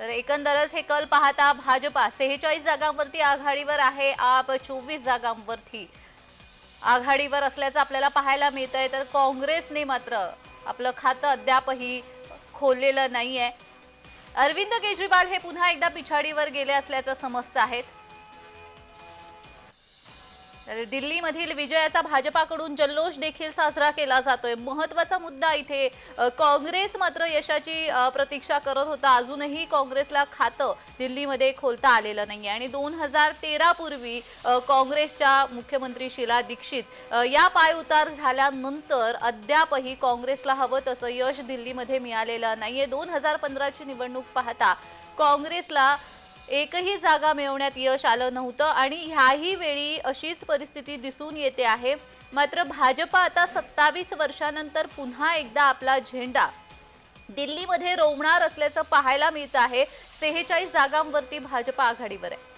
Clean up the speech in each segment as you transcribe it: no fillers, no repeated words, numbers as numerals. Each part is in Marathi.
तर एकंदरच हे कल पाहता भाजपा 46 जागांवरती आघाडीवर आहे, आप 24 जागांवरती आघाडीवर असल्याचं आपल्याला पाहायला मिळतंय। तर काँग्रेसने मात्र आपलं खातं अद्यापही खोललेलं नाहीये। अरविंद केजरीवाल हे पुन्हा एकदा पिछाडीवर गेले असल्याचं समजत आहेत। तर दिल्लीमधील विजयाचा भाजपाकडून जल्लोष देखील साजरा केला जातोय। महत्त्वाचा मुद्दा इथे काँग्रेस मात्र यशाची प्रतीक्षा करत होता। अजूनही काँग्रेसला खातं दिल्लीमध्ये खोलता आलेलं नाहीये आणि 2013 पूर्वी काँग्रेसच्या मुख्यमंत्री शीला दीक्षित या पायउतार झाल्यानंतर अद्यापही काँग्रेसला हवं तसं यश दिल्लीमध्ये मिळालेलं नाहीये। 2015 ची निवडणूक पाहता काँग्रेसला एकही जागा मिळवण्यात यश आलं नव्हतं आणि ह्याही वेळी अशीच परिस्थिती दिसून येते आहे। मात्र भाजपा आता 27 वर्षांनंतर पुन्हा एकदा आपला झेंडा दिल्लीमध्ये रोवणार असल्याचं पाहायला मिळत आहे। 46 जागांवरती भाजपा आघाडीवर आहे।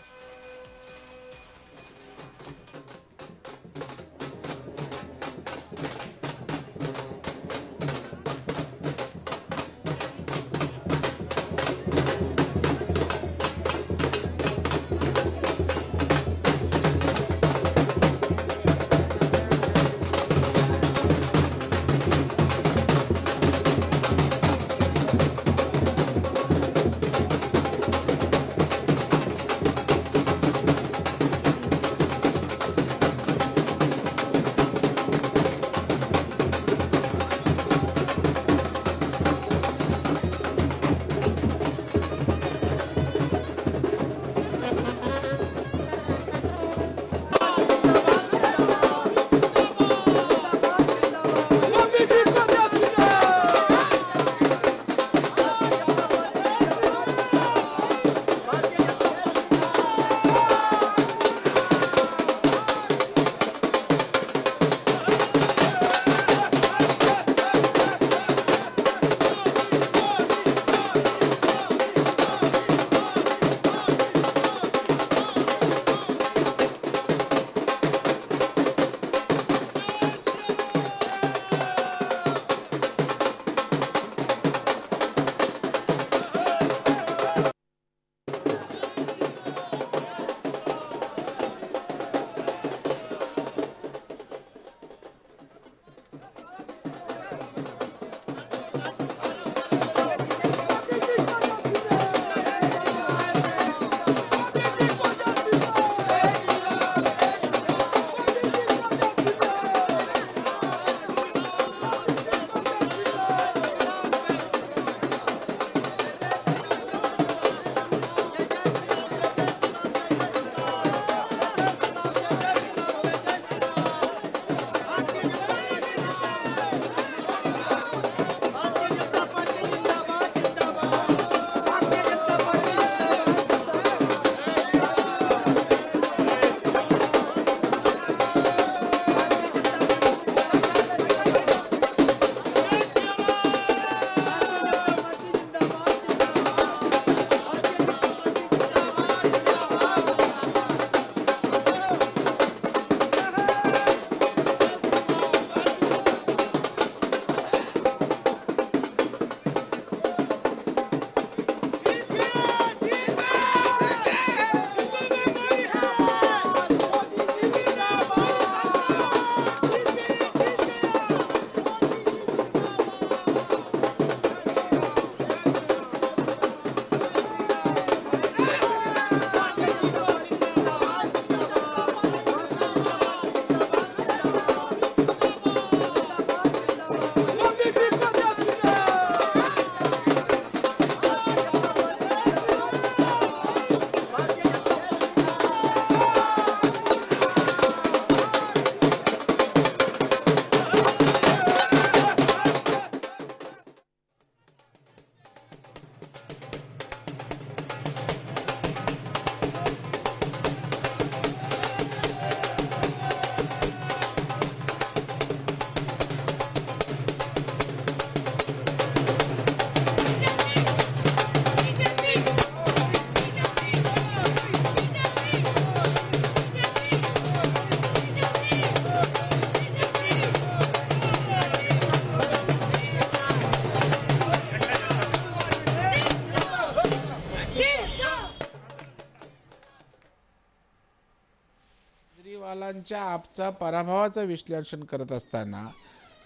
केजरीवालांच्या आपचा पराभवाचं विश्लेषण करत असताना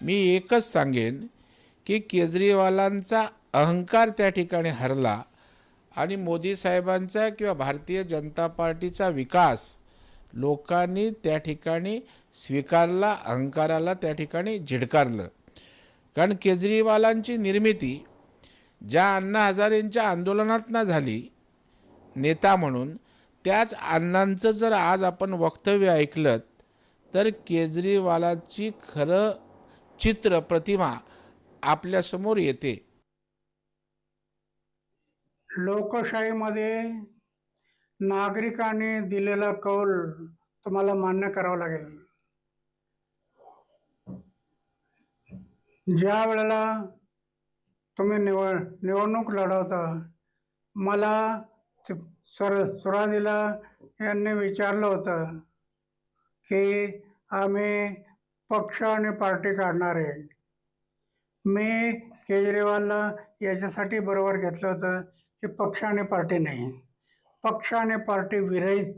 मी एकच सांगेन की केजरीवालांचा अहंकार त्या ठिकाणी हरला आणि मोदी साहेबांचा किंवा भारतीय जनता पार्टीचा विकास लोकांनी त्या ठिकाणी स्वीकारला, अहंकाराला त्या ठिकाणी झिडकारलं. कारण केजरीवालांची निर्मिती ज्या अण्णा हजारेंच्या आंदोलनातनं झाली नेता म्हणून, त्याच अण्णांचं जर आज आपण वक्तव्य ऐकलं तर केजरीवालाची खरं चित्र प्रतिमा आपल्यासमोर येते. लोकशाहीमध्ये नागरिकांनी दिलेला कौल तुम्हाला मान्य करावा लागेल. ज्या वेळेला तुम्ही निवडणूक लढवता, मला सुरुवातीला यांनी विचारलं होतं की आम्ही पक्ष आणि पार्टी काढणार आहे. मी केजरीवालला याच्यासाठी बरोबर घेतलं होतं की पक्ष आणि पार्टी नाही, पक्ष आणि पार्टी विरहित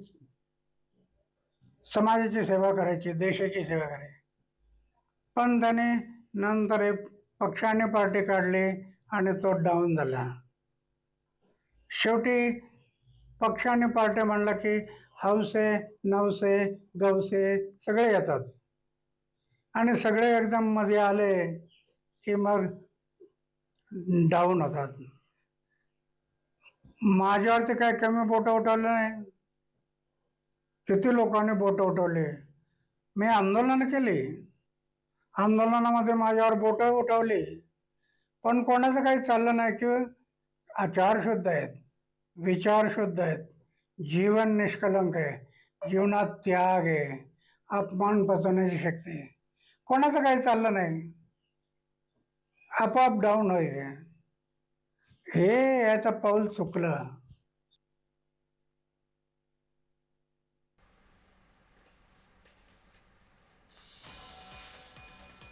समाजाची सेवा करायची, देशाची सेवा करायची. पण त्याने नंतर एक पक्ष आणि पार्टी काढली आणि तो डाऊन झाला. शेवटी पक्ष आणि पार्टी म्हणलं की हौसे नवसे गवसे सगळे येतात आणि सगळे एकदम मध्ये आले की मग डाऊन होतात. माझ्यावरती काय कमी बोटं उठवलं नाही. किती लोकांनी बोटं उठवले. मी आंदोलन केली, आंदोलनामध्ये माझ्यावर बोटं उठवली, पण कोणाचं काही चाललं नाही की आचार शुद्ध आहेत, विचार शुद्ध आहेत, जीवन निष्कलंक आहे, जीवनात त्याग आहे, अपमान पचवण्याची शक्ती आहे. कोणाचं काही चाललं नाही, आपोआप डाऊन व्हायचे. हे याचं पाऊल चुकलं.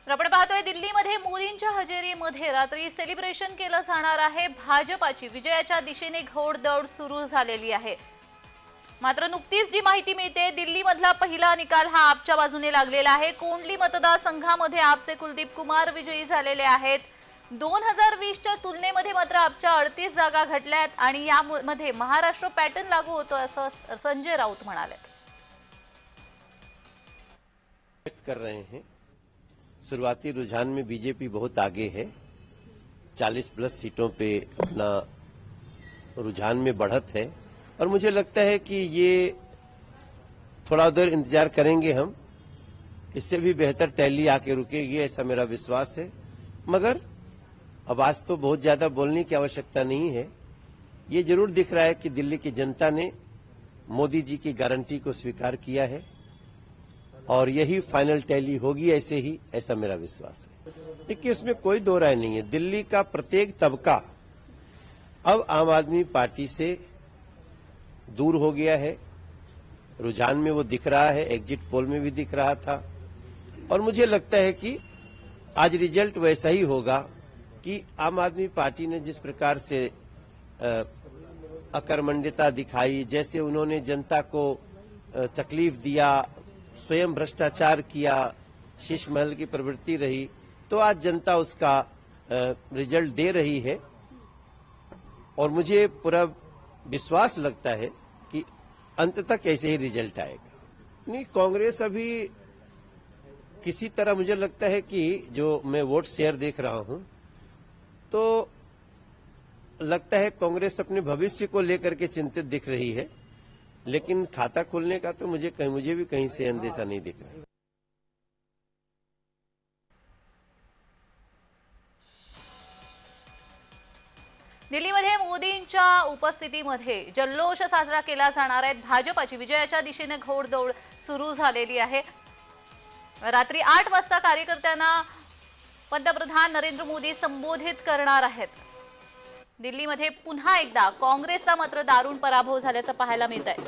आपण पाहतोय दिल्लीमध्ये मोदींच्या हजेरीमध्ये रात्री सेलिब्रेशन केलं जाणार आहे. भाजपाची विजयाच्या दिशेने घोडदौड सुरू झालेली आहे. मात्र नुकतीच जी माहिती मिळते, दिल्लीमधला पहिला निकाल हा आपच्या बाजूने लागलेला आहे. कोंडली मतदारसंघामध्ये आपचे कुलदीप कुमार विजयी झालेले आहेत. 2020च्या तुलनेमध्ये मात्र आपच्या 38 जागा घटल्यात आणि यामध्ये महाराष्ट्र पॅटर्न लागू होतो असं संजय राऊत म्हणाले. कर रहे हैं शुरुआती रुझान में बीजेपी बहुत आगे है, 40 प्लस सीटों पे अपना रुझान में बढ़त है और मुझे लगता है कि ये थोड़ा देर इंतजार करेंगे हम, इससे भी बेहतर टैली आके रुकेगी ऐसा मेरा विश्वास है. मगर अब आज तो बहुत ज्यादा बोलने की आवश्यकता नहीं है. ये जरूर दिख रहा है कि दिल्ली की जनता ने मोदी जी की गारंटी को स्वीकार किया है और यही फाइनल टैली होगी ऐसे ही, ऐसा मेरा विश्वास है. देखिए उसमें कोई दो राय नहीं है. दिल्ली का प्रत्येक तबका अब आम आदमी पार्टी से दूर हो गया है. रुझान में वो दिख रहा है, एग्जिट पोल में भी दिख रहा था और मुझे लगता है कि आज रिजल्ट वैसा ही होगा कि आम आदमी पार्टी ने जिस प्रकार से अकर्मण्यता दिखाई, जैसे उन्होंने जनता को तकलीफ दिया, स्वयं भ्रष्टाचार किया, शीश महल की प्रवृत्ति रही, तो आज जनता उसका रिजल्ट दे रही है और मुझे पूरा विश्वास लगता है कि अंत तक ऐसे ही रिजल्ट आएगा. नहीं, कांग्रेस अभी किसी तरह मुझे लगता है कि जो मैं वोट शेयर देख रहा हूं तो लगता है कांग्रेस अपने भविष्य को लेकर के चिंतित दिख रही है, लेकिन खाता खोलने का तो मुझे भी कहीं से अंदेशा नहीं दिख रहा. दिल्लीमध्ये मोदींच्या उपस्थितीमध्ये जल्लोष साजरा केला जाणार आहे. भाजपाची विजयाच्या दिशेने घोडदौड सुरू झालेली आहे. रात्री 8 वाजता कार्यकर्त्यांना पंतप्रधान नरेंद्र मोदी संबोधित करणार आहेत. दिल्लीमध्ये पुन्हा एकदा काँग्रेसचा मात्र दारुण पराभव झाल्याचं पाहायला मिळत आहे.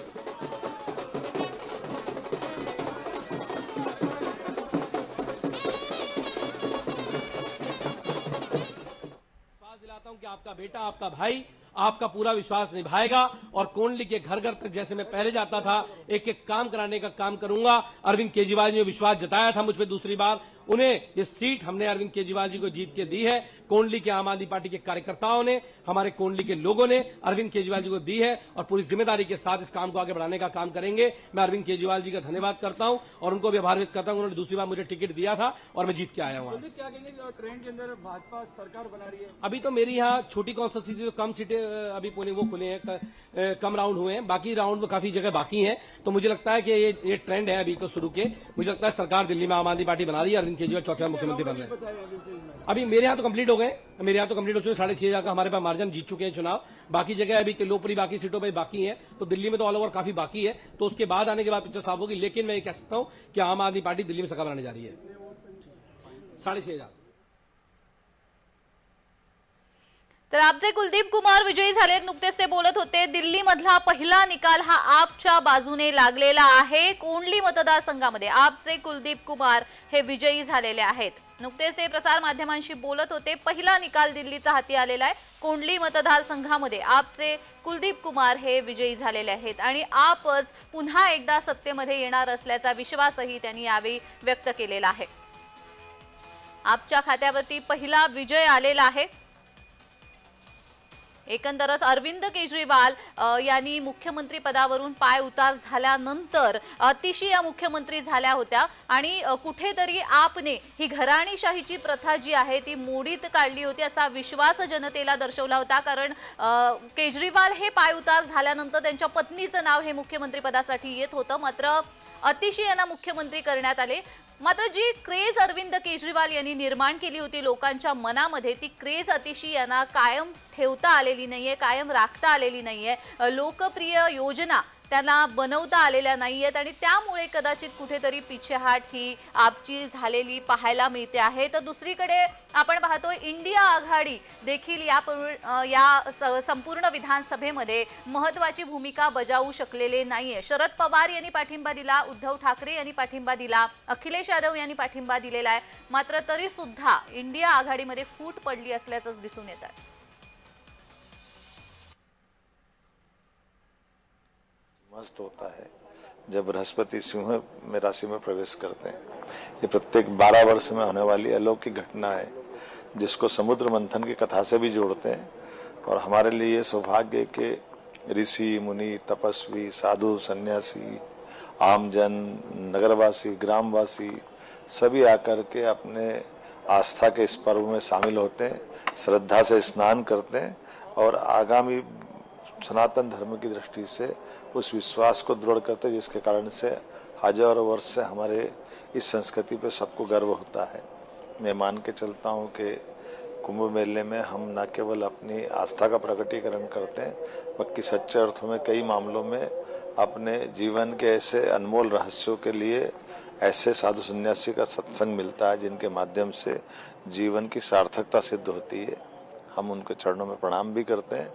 दिलाता हूं कि आपका बेटा, आपका भाई आपका पूरा विश्वास निभाएगा और कोंडली के घर घर तक जैसे मैं पहले जाता था एक एक काम कराने का काम करूंगा। अरविंद केजरीवाल ने विश्वास जताया था मुझ पे दूसरी बार, उन्हें ये सीट हमने अरविंद केजरीवाल जी को जीत के दी है। कोंडली के आम आदमी पार्टी के कार्यकर्ताओं ने, हमारे कोंडली के लोगों ने अरविंद केजरीवाल जी को दी है और पूरी जिम्मेदारी के साथ इस काम को आगे बढ़ाने का काम करेंगे। मैं अरविंद केजरीवाल जी का धन्यवाद करता हूं और उनको भी आभार व्यक्त करता हूं। उन्होंने दूसरी बार मुझे टिकट दिया था और मैं जीत के आया हूं। क्या कहेंगे ट्रेंड के अंदर भाजपा सरकार बना रही है? अभी तो मेरी यहाँ छोटी कॉन्स्टिट्यूंसी जो कम सीटें अभी पुणे वो खुले हैं, कम राउंड हुए हैं, बाकी राउंड में काफी जगह बाकी हैं। तो मुझे लगता है कि ये ट्रेंड है अभी तो शुरू के। मुझे लगता है सरकार दिल्ली में आम आदमी पार्टी बना रही है, अरविंद केजरीवाल चौथे मुख्यमंत्री बन रहे हैं। अभी मेरे यहाँ तो कंप्लीट हो गए, मेरे यहाँ तो कंप्लीट हो चुके, 6,500 का हमारे पास मार्जिन जीत चुके हैं चुनाव। बाकी जगह अभी तिलोपरी बाकी सीटों पर बाकी है, तो दिल्ली में तो ऑल ओवर काफी बाकी है। तो उसके बाद आने के बाद पिक्चर साफ होगी। लेकिन मैं ये कह सकता हूं कि आम आदमी पार्टी दिल्ली में सरकार बनाने जा रही है। 6,500। तर आपचे कुलदीप कुमार विजयी झाले, नुकतेच ते बोलत होते। दिल्ली मधला पहिला निकाल हा आपच्या बाजूने लागलेला आहे। कोंडली मतदारसंघामध्ये आपचे कुलदीप कुमार हे विजयी झालेले आहेत। नुकतेच ते प्रसार माध्यमांशी बोलत होते। पहिला निकाल दिल्लीचा हाती आलेला आहे। कोंडली मतदारसंघामध्ये आपचे कुलदीप कुमार हे विजयी झालेले आहेत आणि आपच पुन्हा एकदा सत्तेमध्ये येणार असल्याचा विश्वासही त्यांनी यावेळी व्यक्त केलेला आहे। आपच्या खात्यावरती पहिला विजय आलेला आहे। एकंदरच अरविंद केजरीवाल यांनी मुख्यमंत्री पदावरून पाय उतार झाल्यानंतर अतिशय मुख्यमंत्री झाल्या होत्या आणि कुठेतरी आपने ही घराणीशाहीची प्रथा जी आहे ती मोडीत काढली होती असा विश्वास जनतेला दर्शवला होता। कारण केजरीवाल हे पाय उतार झाल्यानंतर त्यांच्या पत्नीचं नाव हे मुख्यमंत्री पदासाठी येत होतं, मात्र अतिशय यांना मुख्यमंत्री करण्यात आले। मात्र जी क्रेज अरविंद केजरीवाल यांनी निर्माण केली होती लोकांच्या मनामध्ये, ती क्रेज अतिशय यांना कायम ठेवता आलेली नाहीये, कायम राखता आलेली नाहीये। लोकप्रिय योजना त्यांना बनवता आलेल्या नाहीयेत आणि त्यामुळे कदाचित कुठेतरी पिछेहाट ही आपची झालेली पाहायला मिळते आहे। तर दुसरीकडे आपण पाहतोय इंडिया आघाडी देखील या संपूर्ण विधानसभेमध्ये महत्त्वाची भूमिका बजावू शकलेले नाहीये। शरद पवार यांनी पाठिंबा दिला, उद्धव ठाकरे यांनी पाठिंबा दिला, अखिलेश यादव यांनी पाठिंबा दिलेला आहे, मात्र तरी सुद्धा इंडिया आघाडीमध्ये फूट पडली असल्याचं दिसून येत आहे। मस्त होता है जब बृहस्पति सिंह में राशि में प्रवेश करते हैं। ये प्रत्येक 12 वर्ष में होने वाली अलौकिक घटना है जिसको समुद्र मंथन की कथा से भी जोड़ते हैं। और हमारे लिए ये सौभाग्य के ऋषि मुनि तपस्वी साधु सन्यासी आमजन नगरवासी ग्रामवासी सभी आकर के अपने आस्था के इस पर्व में शामिल होते हैं, श्रद्धा से स्नान करते हैं और आगामी सनातन धर्म की दृष्टि से उस विश्वास को दृढ़ करते हैं, जिसके कारण से हजारों वर्ष से हमारे इस संस्कृति पे सबको गर्व होता है। मैं मान के चलता हूँ कि कुंभ मेले में हम न केवल अपनी आस्था का प्रकटीकरण करते हैं, बल्कि सच्चे अर्थों में कई मामलों में अपने जीवन के ऐसे अनमोल रहस्यों के लिए ऐसे साधु सन्यासी का सत्संग मिलता है जिनके माध्यम से जीवन की सार्थकता सिद्ध होती है। हम उनके चरणों में प्रणाम भी करते हैं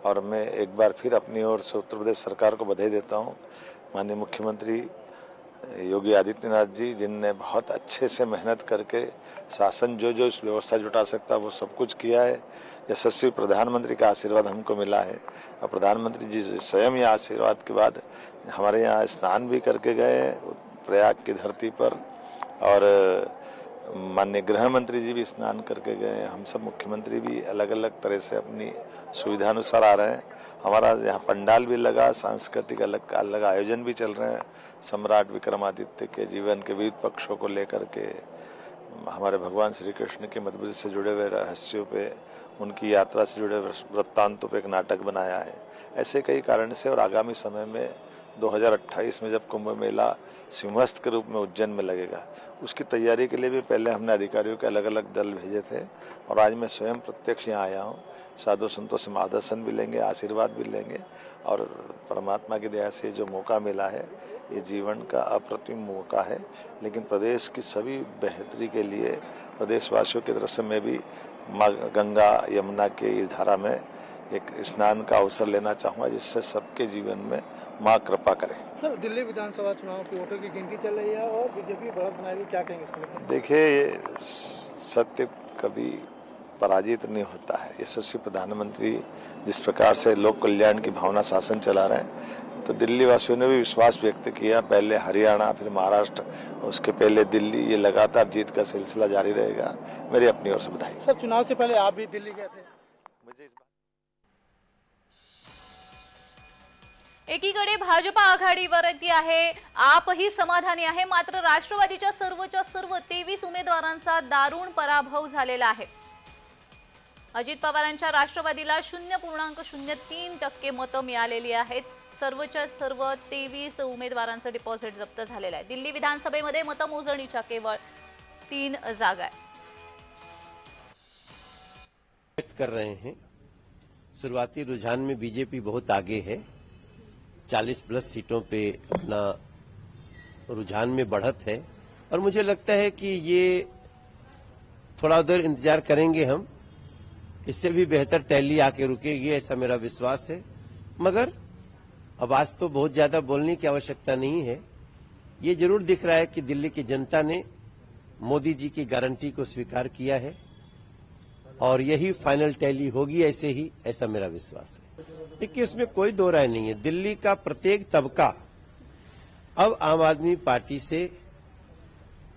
और मैं एक बार फिर अपनी ओर से उत्तर प्रदेश सरकार को बधाई देता हूँ। माननीय मुख्यमंत्री योगी आदित्यनाथ जी, जिनने बहुत अच्छे से मेहनत करके शासन जो जो इस व्यवस्था जुटा सकता वो सब कुछ किया है। यशस्वी प्रधानमंत्री का आशीर्वाद हमको मिला है और प्रधानमंत्री जी स्वयं ये आशीर्वाद के बाद हमारे यहाँ स्नान भी करके गए प्रयाग की धरती पर और माननीय गृह मंत्री जी भी स्नान करके गए। हम सब मुख्यमंत्री भी अलग अलग तरह से अपनी सुविधा अनुसार आ रहे हैं। हमारा यहाँ पंडाल भी लगा, सांस्कृतिक अलग अलग आयोजन भी चल रहे हैं। सम्राट विक्रमादित्य के जीवन के विविध पक्षों को लेकर के, हमारे भगवान श्री कृष्ण के मध्य से जुड़े हुए रहस्यों पे, उनकी यात्रा से जुड़े वृत्तांतों पे एक नाटक बनाया है। ऐसे कई कारण से और आगामी समय में 2028 में जब कुंभ मेला सिंहस्थ के रूप में उज्जैन में लगेगा, उसकी तैयारी के लिए भी पहले हमने अधिकारियों के अलग अलग दल भेजे थे और आज मैं स्वयं प्रत्यक्ष यहाँ आया हूँ। साधु संतों से मार्गदर्शन भी लेंगे, आशीर्वाद भी लेंगे और परमात्मा की दया से जो मौका मिला है ये जीवन का अप्रतिम मौका है। लेकिन प्रदेश की सभी बेहतरी के लिए प्रदेशवासियों की तरफ से मैं भी माँ गंगा यमुना के इस धारा में एक स्नान का अवसर लेना चाहूँगा, जिससे सबके जीवन में माँ कृपा करे। सर, दिल्ली विधानसभा चुनाव की वोटों की गिनती चल रही है और बीजेपी बढ़त बना रही है, क्या कहेंगे इसमें? देखिए, सत्य कभी पराजित नहीं होता है। यशस्वी प्रधानमंत्री जिस प्रकार से लोक कल्याण की भावना शासन चला रहे हैं, तो दिल्ली वासियों ने भी विश्वास व्यक्त किया। पहले हरियाणा, फिर महाराष्ट्र, उसके पहले दिल्ली, ये लगातार जीत का सिलसिला जारी रहेगा। मेरी अपनी ओर से बधाई। सर, चुनाव से पहले आप भी दिल्ली गए थे। मुझे इस बात एकीकडे भाजपा आघाडीवरती आहे, आपही समाधानी आहे, मात्र राष्ट्रवादीच्या सर्वच्या सर्व 23 उमेदवारांचा दारुण पराभव झालेला आहे। अजित पवारांच्या राष्ट्रवादीला 0.03% मतं मिळालेली आहेत। सर्वच्या सर्व 23 उमेदवारांचं डिपॉझिट जप्त झालेलं आहे। दिल्ली विधानसभेमध्ये मतमोजणीच्या केवळ 3 जागा आहेत। व्यक्त कर रहे हैं। शुरुआती रुझान में बीजेपी बहुत आगे है, 40 प्लस सीटों पे अपना रुझान में बढ़त है और मुझे लगता है कि ये थोड़ा उधर इंतजार करेंगे हम, इससे भी बेहतर टैली आके रुकेगी, ऐसा मेरा विश्वास है। मगर अब आज तो बहुत ज्यादा बोलने की आवश्यकता नहीं है। ये जरूर दिख रहा है कि दिल्ली की जनता ने मोदी जी की गारंटी को स्वीकार किया है और यही फाइनल टैली होगी, ऐसा मेरा विश्वास है। देखिए, उसमें कोई दो राय नहीं है। दिल्ली का प्रत्येक तबका अब आम आदमी पार्टी से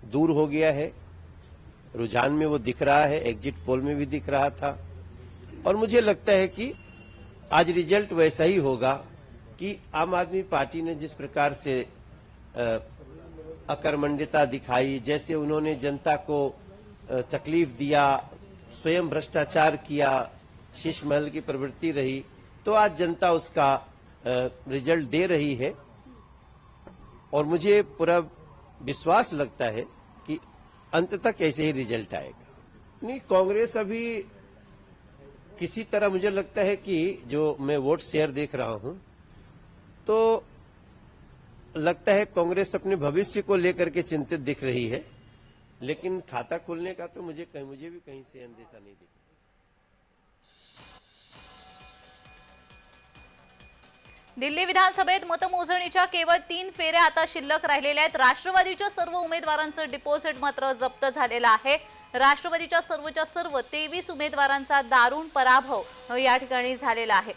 दूर हो गया है। रुझान में वो दिख रहा है, एग्जिट पोल में भी दिख रहा था और मुझे लगता है कि आज रिजल्ट वैसा ही होगा कि आम आदमी पार्टी ने जिस प्रकार से अकर्मण्यता दिखाई, जैसे उन्होंने जनता को तकलीफ दिया, स्वयं भ्रष्टाचार किया, शीश महल की प्रवृत्ति रही, तो आज जनता उसका रिजल्ट दे रही है और मुझे पूरा विश्वास लगता है कि अंत तक ऐसे ही रिजल्ट आएगा। नहीं, कांग्रेस अभी किसी तरह मुझे लगता है कि जो मैं वोट शेयर देख रहा हूं, तो लगता है कांग्रेस अपने भविष्य को लेकर के चिंतित दिख रही है, लेकिन खाता खोलने का तो मुझे भी कहीं से अंदेशा नहीं दिख। दिल्ली विधानसभेत मतमोजणीच्या केवळ 3 फेऱ्या आता शिल्लक राहिलेल्या आहेत। राष्ट्रवादीच्या सर्व उमेदवारांचं डिपॉझिट मात्र जप्त झालेलं आहे। राष्ट्रवादीच्या सर्वच्या सर्व 23 उमेदवारांचा दारुण पराभव या ठिकाणी झालेला आहे।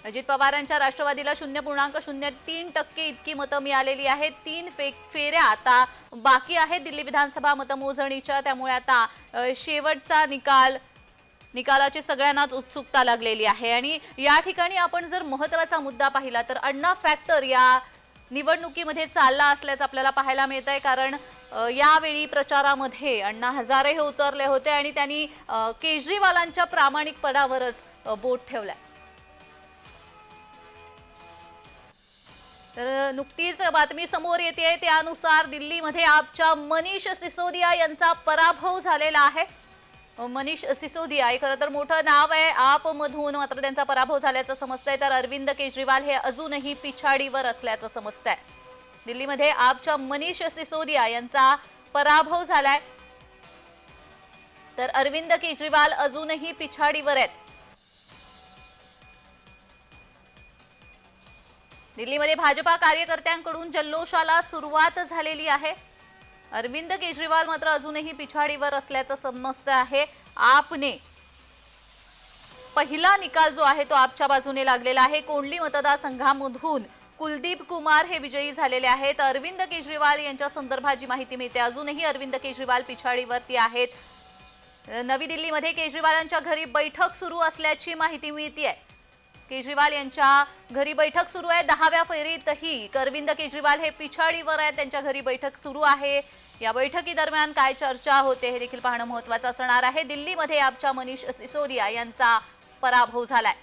अजित पवारांच्या राष्ट्रवादीला 0.03% इतकी मतं मिळालेली आहेत। 3 फेऱ्या आता बाकी आहेत दिल्ली विधानसभा मतमोजणीच्या, त्यामुळे आता शेवटचा निकालाची सगळ्यांनाच उत्सुकता लागलेली आहे। आणि या ठिकाणी आपण जर महत्त्वाचा मुद्दा पाहिला तर अण्णा फॅक्टर या निवडणुकीमध्ये चालला असल्याचं आपल्याला पाहायला मिळतंय, कारण यावेळी प्रचारामध्ये अण्णा हजारे हे उतरले होते आणि त्यांनी केजरीवालांच्या प्रामाणिकपणावरच बोट ठेवलंय। तर नुकतीच बातमी समोर येते, त्यानुसार दिल्लीमध्ये आपच्या मनीष सिसोदिया यांचा पराभव झालेला आहे। मनीष सिसोदिया हे खरं तर मोठं नाव आहे आपमधून, मात्र त्यांचा पराभव झाल्याचं समजतंय। तर अरविंद केजरीवाल हे अजूनही पिछाडीवर असल्याचं समजतंय। दिल्लीमध्ये आपच्या मनीष सिसोदिया यांचा पराभव झालाय, तर अरविंद केजरीवाल अजूनही पिछाडीवर आहेत। दिल्लीमध्ये भाजपा कार्यकर्त्यांकडून जल्लोषाला सुरुवात झालेली आहे। अरविंद केजरीवाल मात्र अजूनही पिछाडीवर असल्याचं समजतं आहे। आपने पहिला निकाल जो आहे तो आपच्या बाजूने लागलेला आहे। कोंडली मतदारसंघामधून कुलदीप कुमार हे विजयी झालेले आहेत। अरविंद केजरीवाल यांच्या संदर्भात जी माहिती मिळते, अजूनही अरविंद केजरीवाल पिछाडीवरती आहेत। नवी दिल्लीमध्ये केजरीवालांच्या घरी बैठक सुरू असल्याची माहिती मिळते आहे। केजरीवाल यांच्या घरी बैठक सुरू आहे। 10व्या फेरीतही अरविंद केजरीवाल हे पिछाडीवर आहेत, त्यांच्या घरी बैठक सुरू आहे। या बैठकीदरम्यान काय चर्चा होते हे देखील पाहणं महत्त्वाचं असणार आहे। दिल्लीमध्ये आपच्या मनीष सिसोदिया यांचा पराभव झालाय।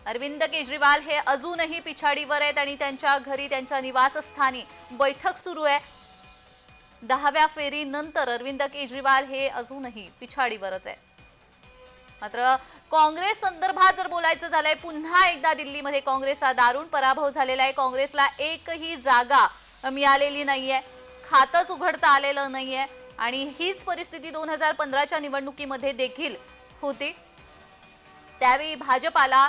अरविंद केजरीवाल हे अजूनही पिछाडीवर आहेत आणि त्यांच्या घरी त्यांच्या निवासस्थानी बैठक सुरू आहे। 10व्या फेरीनंतर अरविंद केजरीवाल हे अजूनही पिछाडीवरच आहेत। मात्र काँग्रेस संदर्भात जर बोलायचं झालंय, पुन्हा एकदा दिल्लीमध्ये काँग्रेसचा दारुण पराभव झालेला आहे। काँग्रेसला एकही जागा मिळालेली नाहीये, खातंच उघडता आलेलं नाहीये आणि हीच परिस्थिती 2015च्या निवडणुकीमध्ये देखील होती। त्यावेळी भाजपाला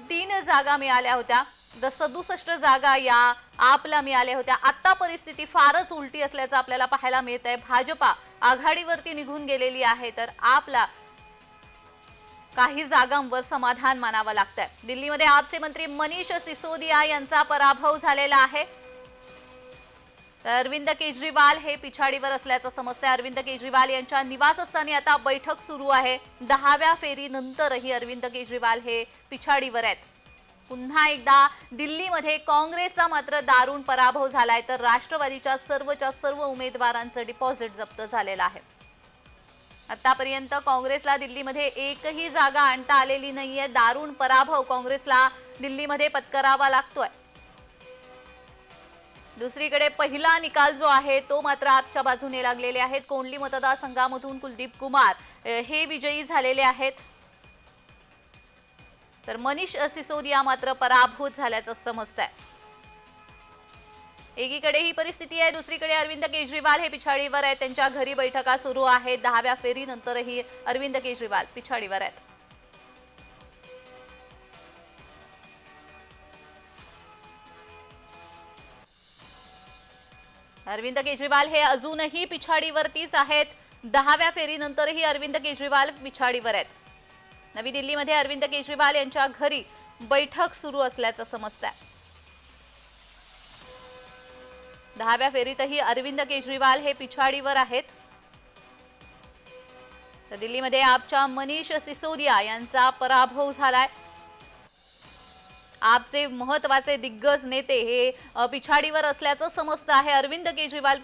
3 जागा मिळाल्या होत्या, 67 जागा या आपला मिळाल्या होत्या। आता परिस्थिती फारच उलटी असल्याचं आपल्याला पाहायला मिळतंय। भाजपा आघाडीवरती निघून गेलेली आहे, तर आपला काही जागांवर समाधान मानावं लागतंय. दिल्लीमध्ये आपचे मंत्री मनीष सिसोदिया यांचा पराभव झालेला आहे. तर अरविंद केजरीवाल हे पिछाडीवर असल्याचं समजतंय. अरविंद केजरीवाल यांच्या निवासस्थानी आता बैठक सुरू आहे. 10व्या फेरीनंतरही अरविंद केजरीवाल हे पिछाडीवर आहेत. पुन्हा एकदा दिल्लीमध्ये काँग्रेसचा मात्र दारुण पराभव झालाय, तर राष्ट्रवादीच्या सर्व उमेदवारांचं डिपॉझिट जप्त झालेलं आहे. आतापर्यंत काँग्रेसला दिल्लीमध्ये एकही जागा आणता आलेली नाहीये. दारुण पराभव काँग्रेसला दिल्लीमध्ये पत्करावा लागतोय. दुसरीकडे पहिला निकाल जो आहे तो मात्र आपच्या बाजूने लागलेले आहेत. कोंडली मतदारसंघामधून कुलदीप कुमार हे विजयी झालेले आहेत, तर मनीष सिसोदिया मात्र पराभूत झाल्याचं समजतंय. एकीकडे ही परिस्थिती आहे, दुसरीकडे अरविंद केजरीवाल हे पिछाडीवर आहेत. त्यांच्या घरी बैठका सुरू आहेत. 10व्या फेरीनंतरही अरविंद केजरीवाल पिछाडीवर आहेत. अरविंद केजरीवाल हे अजूनही पिछाडीवरतीच आहेत. 10व्या फेरीनंतरही अरविंद केजरीवाल पिछाडीवर आहेत. नवी दिल्लीमध्ये अरविंद केजरीवाल यांच्या घरी बैठक सुरू असल्याचं समजतंय. 10व्या फेरीतही अरविंद केजरीवाल हे पिछाडीवर आहेत. तर दिल्लीमध्ये आपच्या मनीष सिसोदिया यांचा पराभव झालाय. आपचे महत्वाचे दिग्गज नेते हे पिछाडीवर असल्याचं समजतं आहे. अरविंद केजरीवाल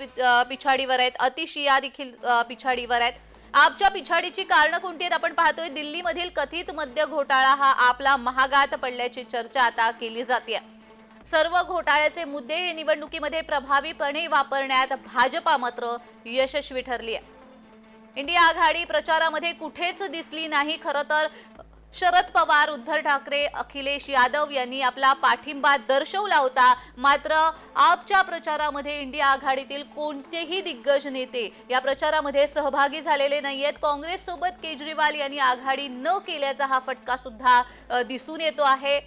पिछाडीवर आहेत, अतिश या देखील पिछाडीवर आहेत. आपच्या पिछाडीची कारणं कोणती आहेत आपण पाहतोय. दिल्लीमधील कथित मद्य घोटाळा हा आपला महागात पडल्याची चर्चा आता केली जाते. सर्व घोटाळ्याचे मुद्दे हे निवडणुकीमध्ये प्रभावीपणे वापरण्यात भाजपा मात्र यशस्वी ठरली आहे. इंडिया आघाडी प्रचारामध्ये कुठेच दिसली नाही. खरं तर शरद पवार, उद्धव ठाकरे, अखिलेश यादव यांनी आपला पाठिंबा दर्शवला होता. मात्र आपच्या प्रचारामध्ये इंडिया आघाडीतील कोणतेही दिग्गज नेते या प्रचारामध्ये सहभागी झालेले नाहीयेत. काँग्रेस सोबत केजरीवाल यांनी आघाडी न केल्याचा हा फटका सुद्धा दिसून येतो आहे.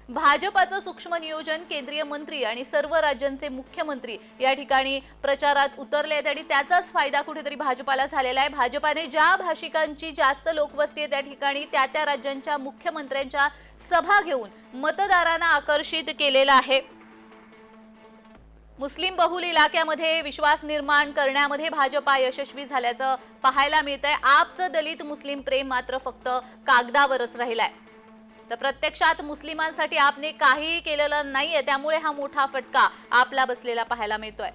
भाजपाचं सूक्ष्म नियोजन, केंद्रीय मंत्री आणि सर्व राज्यांचे मुख्यमंत्री या ठिकाणी प्रचारात उतरले आहेत आणि त्याचाच फायदा कुठेतरी भाजपाला झालेला आहे. भाजपाने ज्या भाषिकांची जास्त लोकवस्ती आहे त्या ठिकाणी त्या राज्यांच्या मुख्यमंत्र्यांच्या सभा घेऊन मतदारांना आकर्षित केलेलं आहे. मुस्लिम बहुल इलाक्यामध्ये विश्वास निर्माण करण्यामध्ये भाजपा यशस्वी झाल्याचं पाहायला मिळतंय. आपचं दलित मुस्लिम प्रेम मात्र फक्त कागदावरच राहिलाय. तर प्रत्यक्षात मुस्लिमांसाठी आपने काहीही केलेलं नाहीये, त्यामुळे हा मोठा फटका आपला बसलेला पाहायला मिळतोय.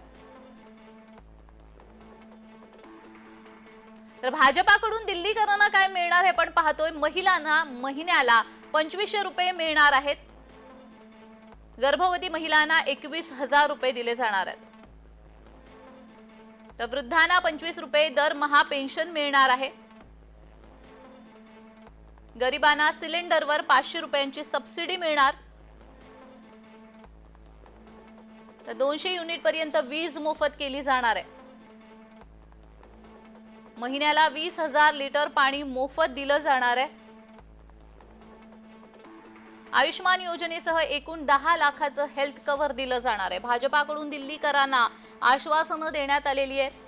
तर भाजपाकडून दिल्लीकरांना काय मिळणार हे पण पाहतोय. महिलांना महिन्याला 2500 रुपये मिळणार आहेत. गर्भवती महिलांना 21,000 रुपये दिले जाणार आहेत. तर वृद्धांना 25 रुपये दरमहा पेन्शन मिळणार आहे. गरिबांना सिलेंडरवर 500 रुपयांची सबसिडी मिळणार. तर 200 युनिट पर्यंत वीज मोफत केली जाणार आहे. महिन्याला 20,000 लिटर पाणी मोफत दिलं जाणार आहे. आयुष्मान योजनेसह एकूण 10 लाखाचं हेल्थ कव्हर दिलं जाणार आहे. भाजपाकडून दिल्लीकरांना आश्वासनं देण्यात आलेली आहेत.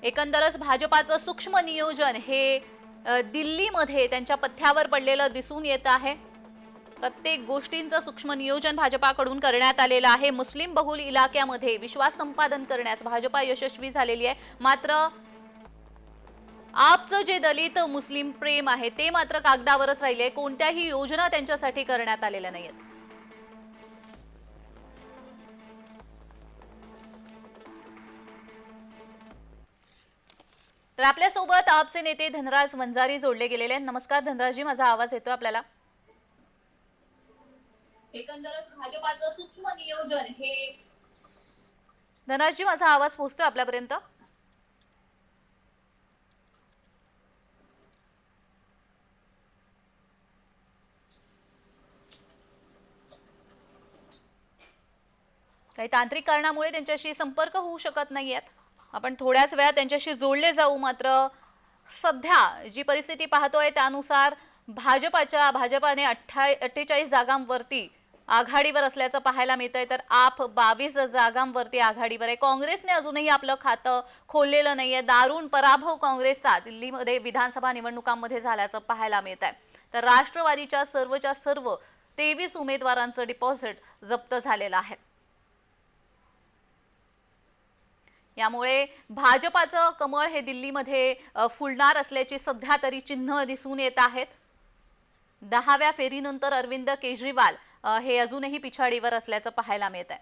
एकंदरच भाजपाचं सूक्ष्म नियोजन हे दिल्लीमध्ये त्यांच्या पथ्यावर पडलेलं दिसून येत आहे. प्रत्येक गोष्टींचं सूक्ष्म नियोजन भाजपाकडून करण्यात आलेलं आहे. मुस्लिम बहुल इलाक्यामध्ये विश्वास संपादन करण्यास भाजपा यशस्वी झालेली आहे. मात्र आपचं जे दलित मुस्लिम प्रेम आहे ते मात्र कागदावरच राहिले. कोणत्याही योजना त्यांच्यासाठी करण्यात आलेल्या नाहीत. तर आपल्यासोबत आपचे नेते धनराज वंजारी जोडले गेलेले आहेत. नमस्कार धनराजजी, माझा आवाज येतोय आपल्याला? एकंदरच भाजपाचं सूक्ष्म नियोजन हे धनराजजी, माझा आवाज पोहोचतोय आपल्यापर्यंत? काही तांत्रिक कारणामुळे त्यांच्याशी संपर्क होऊ शकत नाहीयेत. आपण थोड्याच वेळात त्यांच्याशी जोडले जाऊ. मात्र सध्या जी परिस्थिती पाहतोय त्यानुसार भाजपाने 48 जागांवरती आघाडीवर असल्याचं पाहायला मिळतंय, तर आप 22 जागांवरती आघाडीवर आहे. काँग्रेसने अजूनही आपलं खातं खोललेलं नाहीये. दारुण पराभव काँग्रेसचा दिल्लीमध्ये विधानसभा निवडणुकांमध्ये झाल्याचं पाहायला मिळत आहे. तर राष्ट्रवादीच्या सर्वच्या सर्व 23 उमेदवारांचं डिपॉझिट जप्त झालेलं आहे. यामुळे भाजपाचं कमळ हे दिल्लीमध्ये फुलणार असल्याची सध्या तरी चिन्ह दिसून येत आहेत. 10व्या फेरीनंतर अरविंद केजरीवाल हे अजूनही पिछाडीवर असल्याचं पाहायला मिळत आहे.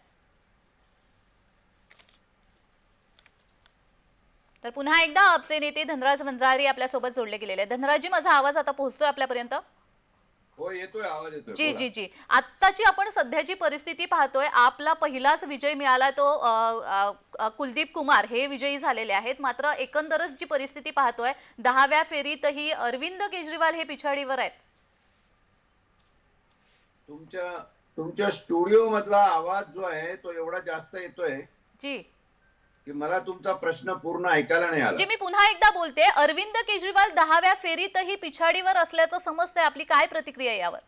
तर पुन्हा एकदा आपचे नेते धनराज वंजारी आपल्यासोबत जोडले गेलेले आहेत. धनराजजी, माझा आवाज आता पोहोचतोय आपल्यापर्यंत? हो, येतोय, आवाज येतोय. जी बोला. जी जी आत्ताची आपण सध्याची परिस्थिती पाहतोय. आपला पहिलाच विजय मिळाला तो कुलदीप कुमार हे विजयी झालेले आहेत. मात्र एकंदरच जी परिस्थिती पाहतोय 10व्या फेरीतही अरविंद केजरीवाल हे पिछाडीवर आहेत. तुमच्या स्टुडिओ मधला आवाज जो आहे तो एवढा जास्त येतोय जी की मला तुमचा प्रश्न पूर्ण ऐकायला नाही आला. जी मी पुन्हा एकदा बोलते. अरविंद केजरीवाल 10व्या फेरीतही पिछाडीवर असल्याचं समजतंय. आपली काय प्रतिक्रिया यावर?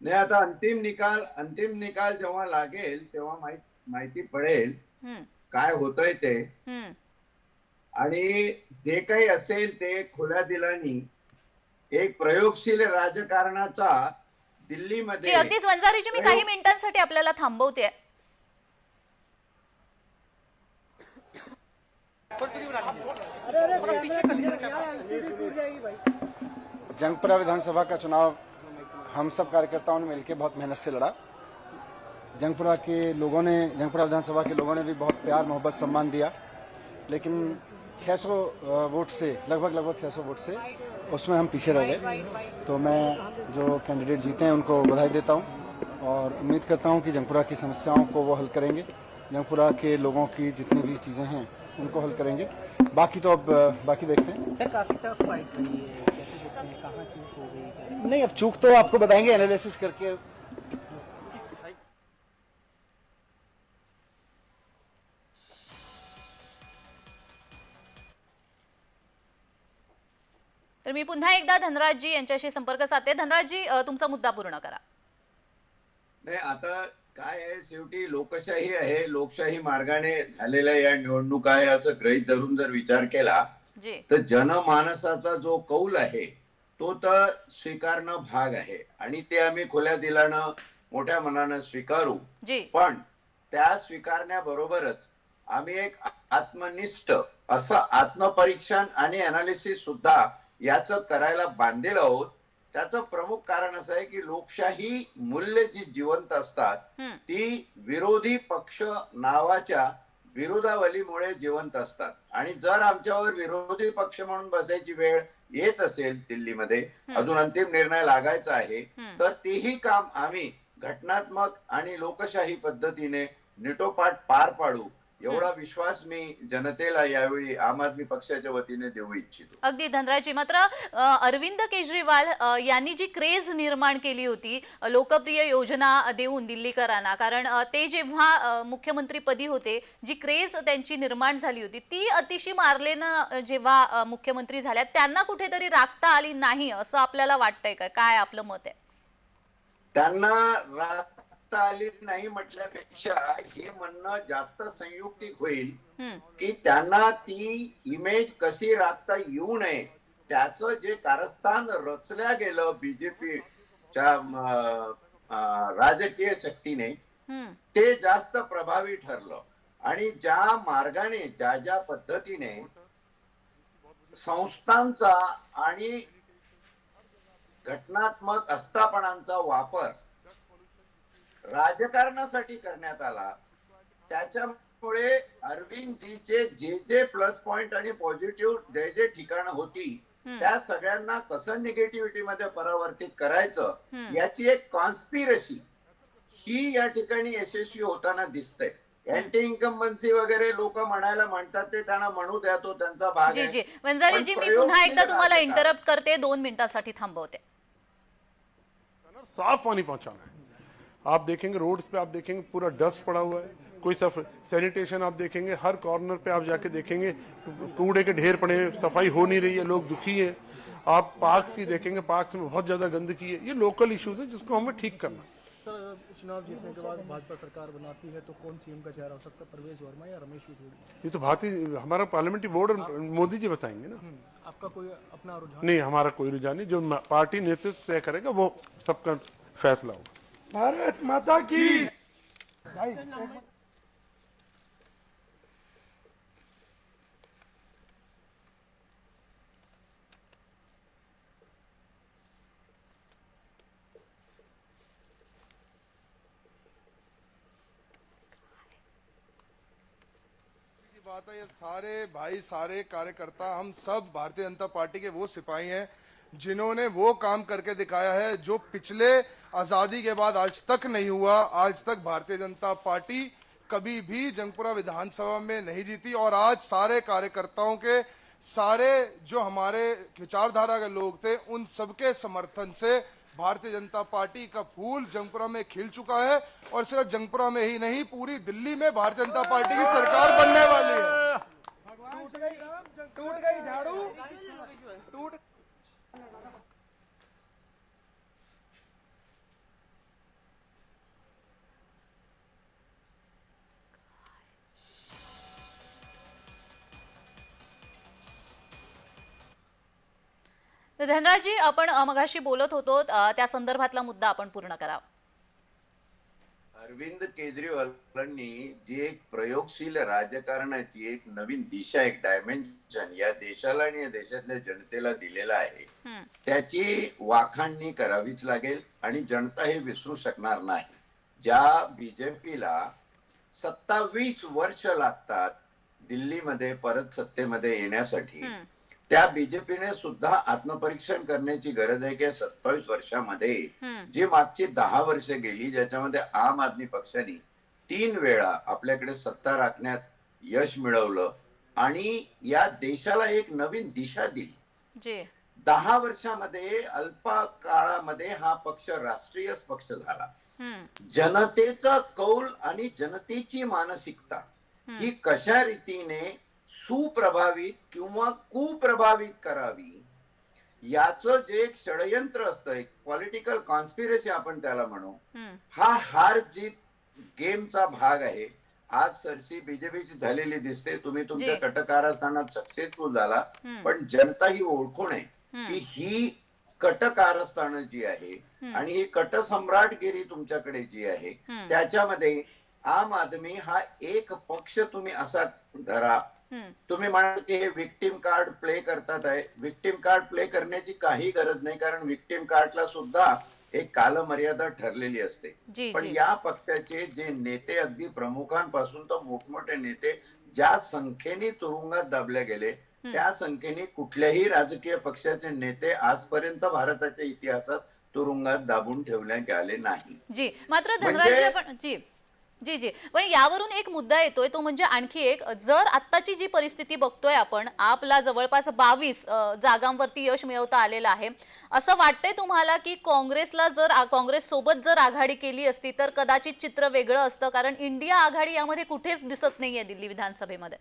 नाही, आता अंतिम निकाल जेव्हा लागेल तेव्हा माहिती पडेल काय होतंय ते. आणि जे काही असेल ते खुल्या दिलानी एक प्रयोगशील राजकारणाचा जी दिल्लीमध्ये. अगदीच वंजारीजी, मी काही मिनिटांसाठी आपल्याला थांबवते. जंगपुरा विधानसभा का चुनाव हम सब कार्यकर्ताओं ने मिलकर बहुत मेहनत से लड़ा। जंगपुरा विधानसभा के लोगों ने भी बहुत प्यार मोहब्बत सम्मान दिया, लेकिन 600 वोट से लगभग 600 वोट से उसमें हम पीछे रह गए। तो मैं जो कैंडिडेट जीते हैं उनको बधाई देता हूं और उम्मीद करता हूं कि जंगपुरा की समस्याओं को वो हल करेंगे। जंगपुरा के लोगों की जितनी भी चीज़ें हैं उनको हल करेंगे। बाकी तो अब बाकी देखते हैं। सर, काफी टफ फाइट रही है, कैसे देखते हैं, कहाँ चूक हो गई? नहीं, अब चूक तो आपको बताएंगे एनालिसिस करके। तर मी पुन्हा एकदा धनराजजी यांच्याशी संपर्क साधते. धनराजजी, तुमचा मुद्दा पूर्ण करा. नाही, आता काय आहे, शेवटी लोकशाही आहे, लोकशाही मार्गाने झालेल्या या निवडणूक आहे असं गृहीत धरून जर विचार केला जी तर जनमानसाचा जो कौल आहे तो तर स्वीकारणं भाग आहे आणि ते आम्ही खुल्या दिलानं मोठ्या मनानं स्वीकारू. जी पण त्या स्वीकारण्याबरोबरच आम्ही एक आत्मनिष्ठ असं आत्मपरीक्षण आणि अनालिसिस सुद्धा याचं करायला बांधील आहोत. त्याचं प्रमुख कारण असं आहे की लोकशाही मूल्य जी जिवंत असतात ती विरोधी पक्ष नावाच्या विरोधावलीमुळे जिवंत असतात. आणि जर आमच्यावर विरोधी पक्ष म्हणून बसायची वेळ येत असेल दिल्लीमध्ये, अजून अंतिम निर्णय लागायचा आहे, तर तेही काम आम्ही घटनात्मक आणि लोकशाही पद्धतीने निटोपाट पार पाडू एवढा विश्वास मी जनतेला यावेळी आम आदमी पक्षाच्या वतीने देऊ इच्छितो. अगदी धनराजजी, मात्र अरविंद केजरीवाल यांनी जी क्रेज निर्माण केली होती लोकप्रिय योजना देऊन दिल्लीकरांना, कारण ते जेव्हा मुख्यमंत्रीपदी होते, जी क्रेज त्यांची निर्माण झाली होती ती अतिशय मारलेनं जेव्हा मुख्यमंत्री झाल्या त्यांना कुठेतरी राखता आली नाही असं आपल्याला वाटतंय का? काय आपलं मत आहे? त्यांना राखता आली नाही म्हटल्यापेक्षा हे म्हणणं जास्त संयुक्तिक होईल की त्यांना ती इमेज कशी राखता येऊ नये त्याचं जे कारस्थान रचल्या गेलं बीजेपीच्या राजकीय शक्तीने ते जास्त प्रभावी ठरलं. आणि ज्या मार्गाने ज्या पद्धतीने संस्थांचा आणि घटनात्मक आस्थापनांचा वापर राजकारणासाठी करण्यात आला, त्याच्यामुळे अरविंदजीचे जे प्लस पॉइंट आणि पॉझिटिव्ह जे ठिकाणं होती त्या सगळ्यांना कसं निगेटिव्हिटी मध्ये परावर्तित करायचं याची एक कॉन्स्पिरसी ही या ठिकाणी यशस्वी होताना दिसते. अँटी इन्कम्बन्सी वगैरे लोक म्हणायला म्हणतात ते त्यांना म्हणू द्या, तो त्यांचा भाग जी आहे. जी वंजारीजी, मी पुन्हा एकदा तुम्हाला इंटरप्ट करते, 2 मिनिटांसाठी थांबवते. साफ पानी पहुंचाना है. आप देखेंगे रोड्स पे, आप देखेंगे पूरा डस्ट पड़ा हुआ है, कोई सैनिटेशन आप देखेंगे, हर कॉर्नर पे आप जाके देखेंगे कूड़े के ढेर पड़े हैं, सफाई हो नहीं रही है, लोग दुखी हैं. आप पार्क्स ही देखेंगे, पार्क्स में बहुत ज्यादा गंदगी है। ये लोकल इश्यूज है जिसको हमें ठीक करना है। सर, चुनाव जीतने के बाद भाजपा सरकार बनाती है तो कौन सीएम का चेहरा हो सकता है, परवेज वर्मा या रमेश बिधूड़ी? ये तो भारतीय हमारा पार्लियामेंट्री बोर्ड और मोदी जी बताएंगे ना। आपका कोई अपना रुझान? नहीं, हमारा कोई रुझान नहीं, जो पार्टी नेतृत्व तय करेगा वो सबका फैसला होगा। भारत माता की। की बात है, ये सारे भाई, सारे कार्यकर्ता, हम सब भारतीय जनता पार्टी के वो सिपाही हैं जिन्होंने वो काम करके दिखाया है जो पिछले आजादी के बाद आज तक नहीं हुआ। आज तक भारतीय जनता पार्टी कभी भी जंगपुरा विधानसभा में नहीं जीती, और आज सारे कार्यकर्ताओं के, सारे जो हमारे विचारधारा के लोग थे, उन सबके समर्थन से भारतीय जनता पार्टी का फूल जंगपुरा में खिल चुका है। और सिर्फ जंगपुरा में ही नहीं, पूरी दिल्ली में भारतीय जनता पार्टी की सरकार बनने वाली है। टूट गई झाड़ू, टूट। तर धनराजजी, आपण मगाशी बोलत होतो त्या संदर्भातला मुद्दा आपण पूर्ण करा. अरविंद केजरीवालांनी जी एक प्रयोगशील राजकारणाची एक नवीन दिशा, एक डायमेन्शन या देशाला आणि या देशातल्या जनतेला दिलेला आहे, त्याची वाखाणणी करावीच लागेल आणि जनता हे विसरू शकणार नाही. ज्या बीजेपीला 27 वर्ष लागतात दिल्लीमध्ये परत सत्तेमध्ये येण्यासाठी, त्या बीजेपीने सुद्धा आत्मपरीक्षण करण्याची गरज आहे की 27 वर्षामध्ये जी मागची 10 वर्ष गेली, ज्याच्यामध्ये आम आदमी पक्षाने 3 वेळा आपल्याकडे सत्ता राखण्यात यश मिळवलं आणि या देशाला एक नवीन दिशा दिली. 10 वर्षामध्ये, अल्प काळामध्ये हा पक्ष राष्ट्रीय पक्ष झाला. जनतेचा कौल आणि जनतेची मानसिकता ही कशा रीतीने सुप्रभावित किंवा कुप्रभावित करावी, याचं जे एक षडयंत्र असतं, एक पॉलिटिकल कॉन्स्पिरसी आपण त्याला म्हणू, हा हार जीत गेमचा भाग आहे. आज सरशी बीजेपीची झालेली दिसते. तुम्ही तुमच्या कटकारस्थानात सक्सेसफुल झाला, पण जनता ही ओळखून आहे की ही कटकारस्थानं जी आहे आणि ही कटसम्राटगिरी तुमच्याकडे जी आहे, त्याच्यामध्ये आम आदमी हा एक पक्ष तुम्ही असा धरा. तुम्ही म्हणाल की हे विक्टिम कार्ड प्ले करतात आहे. विक्टिम कार्ड प्ले करण्याची काही गरज नाही, कारण विक्टिम कार्डला सुद्धा एक कालमर्यादा ठरलेली असते. पण या पक्षाचे जे नेते, अगदी प्रमुखांपासून तर मोठमोठे नेते, ज्या संख्येने तुरुंगात दाबले गेले, त्या संख्येने कुठल्याही राजकीय पक्षाचे नेते आजपर्यंत भारताच्या इतिहासात तुरुंगात दाबून ठेवण्यात आले नाही. जी, मात्र धनराजजी आपण जी जी पण यावरून एक मुद्दा येतोय, तो म्हणजे आणखी एक, जर आत्ताची जी परिस्थिती बघतोय आपण, आपला जवळपास 22 जागांवरती यश मिळवता आलेलं आहे, असं वाटतंय तुम्हाला की काँग्रेसला जर काँग्रेस सोबत जर आघाडी केली असती तर कदाचित चित्र वेगळं असतं? कारण इंडिया आघाडी यामध्ये कुठेच दिसत नाहीये दिल्ली विधानसभेमध्ये.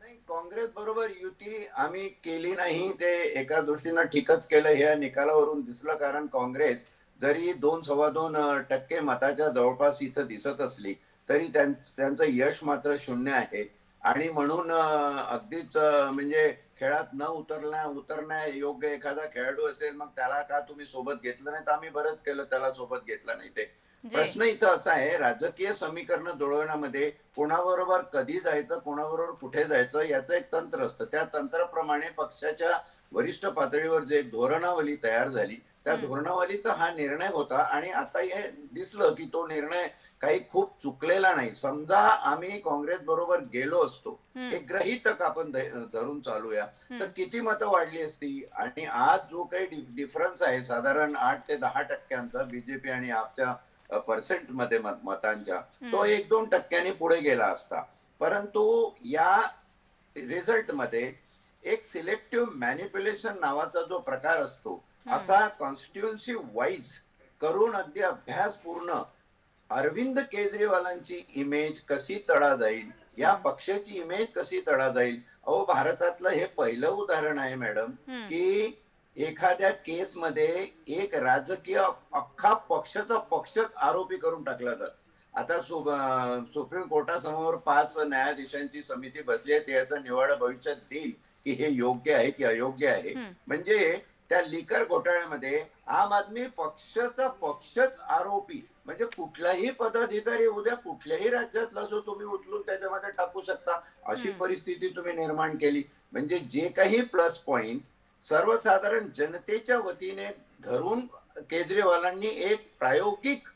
नाही, काँग्रेस बरोबर युती आम्ही केली नाही, ते एका दृष्टीनं ठीकच केलं हे या निकालावरून दिसलं. कारण काँग्रेस जरी 2-2.25% मताच्या जवळपास इथं दिसत असली तरी त्यांचं यश मात्र 0 आहे. आणि म्हणून अगदीच म्हणजे खेळात न उतरण्या योग्य एखादा खेळाडू असेल, मग त्याला का तुम्ही सोबत घेतलं नाही? तर आम्ही बरंच केलं, त्याला सोबत घेतलं नाही. ते प्रश्न इथं असा आहे, राजकीय समीकरण जुळवण्यामध्ये कोणाबरोबर कधी जायचं, कोणाबरोबर कुठे जायचं, याचं एक तंत्र असतं. त्या तंत्राप्रमाणे पक्षाच्या वरिष्ठ पातळीवर जे धोरणावली तयार झाली, त्या धोरणावलीचा हा निर्णय होता. आणि आता हे दिसलं की तो निर्णय काही खूप चुकलेला नाही. समजा आम्ही काँग्रेस बरोबर गेलो असतो, एक गृहीतक आपण धरून चालूया, तर किती मतं वाढली असती? आणि आज जो काही डिफरन्स आहे साधारण 8 ते 10% बीजेपी आणि आपच्या पर्सेंट मध्ये मतांच्या, तो 1-2 टक्क्यांनी पुढे गेला असता. परंतु या रिझल्ट मध्ये एक सिलेक्टिव्ह मॅनिप्युलेशन नावाचा जो प्रकार असतो, असा कॉन्स्टिट्युएन्सी वाईज करून अगदी अभ्यासपूर्ण अरविंद केजरीवालांची इमेज कशी तडा जाईल, या पक्षाची इमेज कशी तडा जाईल. अहो, भारतातलं हे पहिलं उदाहरण आहे मॅडम, की एखाद्या केसमध्ये एक राजकीय अख्खा पक्षच आरोपी करून टाकला जातो. आता सुप्रीम कोर्टासमोर 5 न्यायाधीशांची समिती बसली आहे, याचा निवाडा भविष्यात देईल की हे योग्य आहे की अयोग्य आहे. म्हणजे त्या लिकर घोटाळ्यामध्ये आम आदमी पक्षच आरोपी, म्हणजे कुठलाही पदाधिकारी उद्या कुठल्याही राज्यातला जो तुम्ही उचलून त्याच्यामध्ये टाकू शकता, अशी परिस्थिती तुम्ही निर्माण केली. म्हणजे जे काही प्लस पॉइंट सर्वसाधारण जनतेच्या वतीने धरून केजरीवालांनी एक प्रायोगिक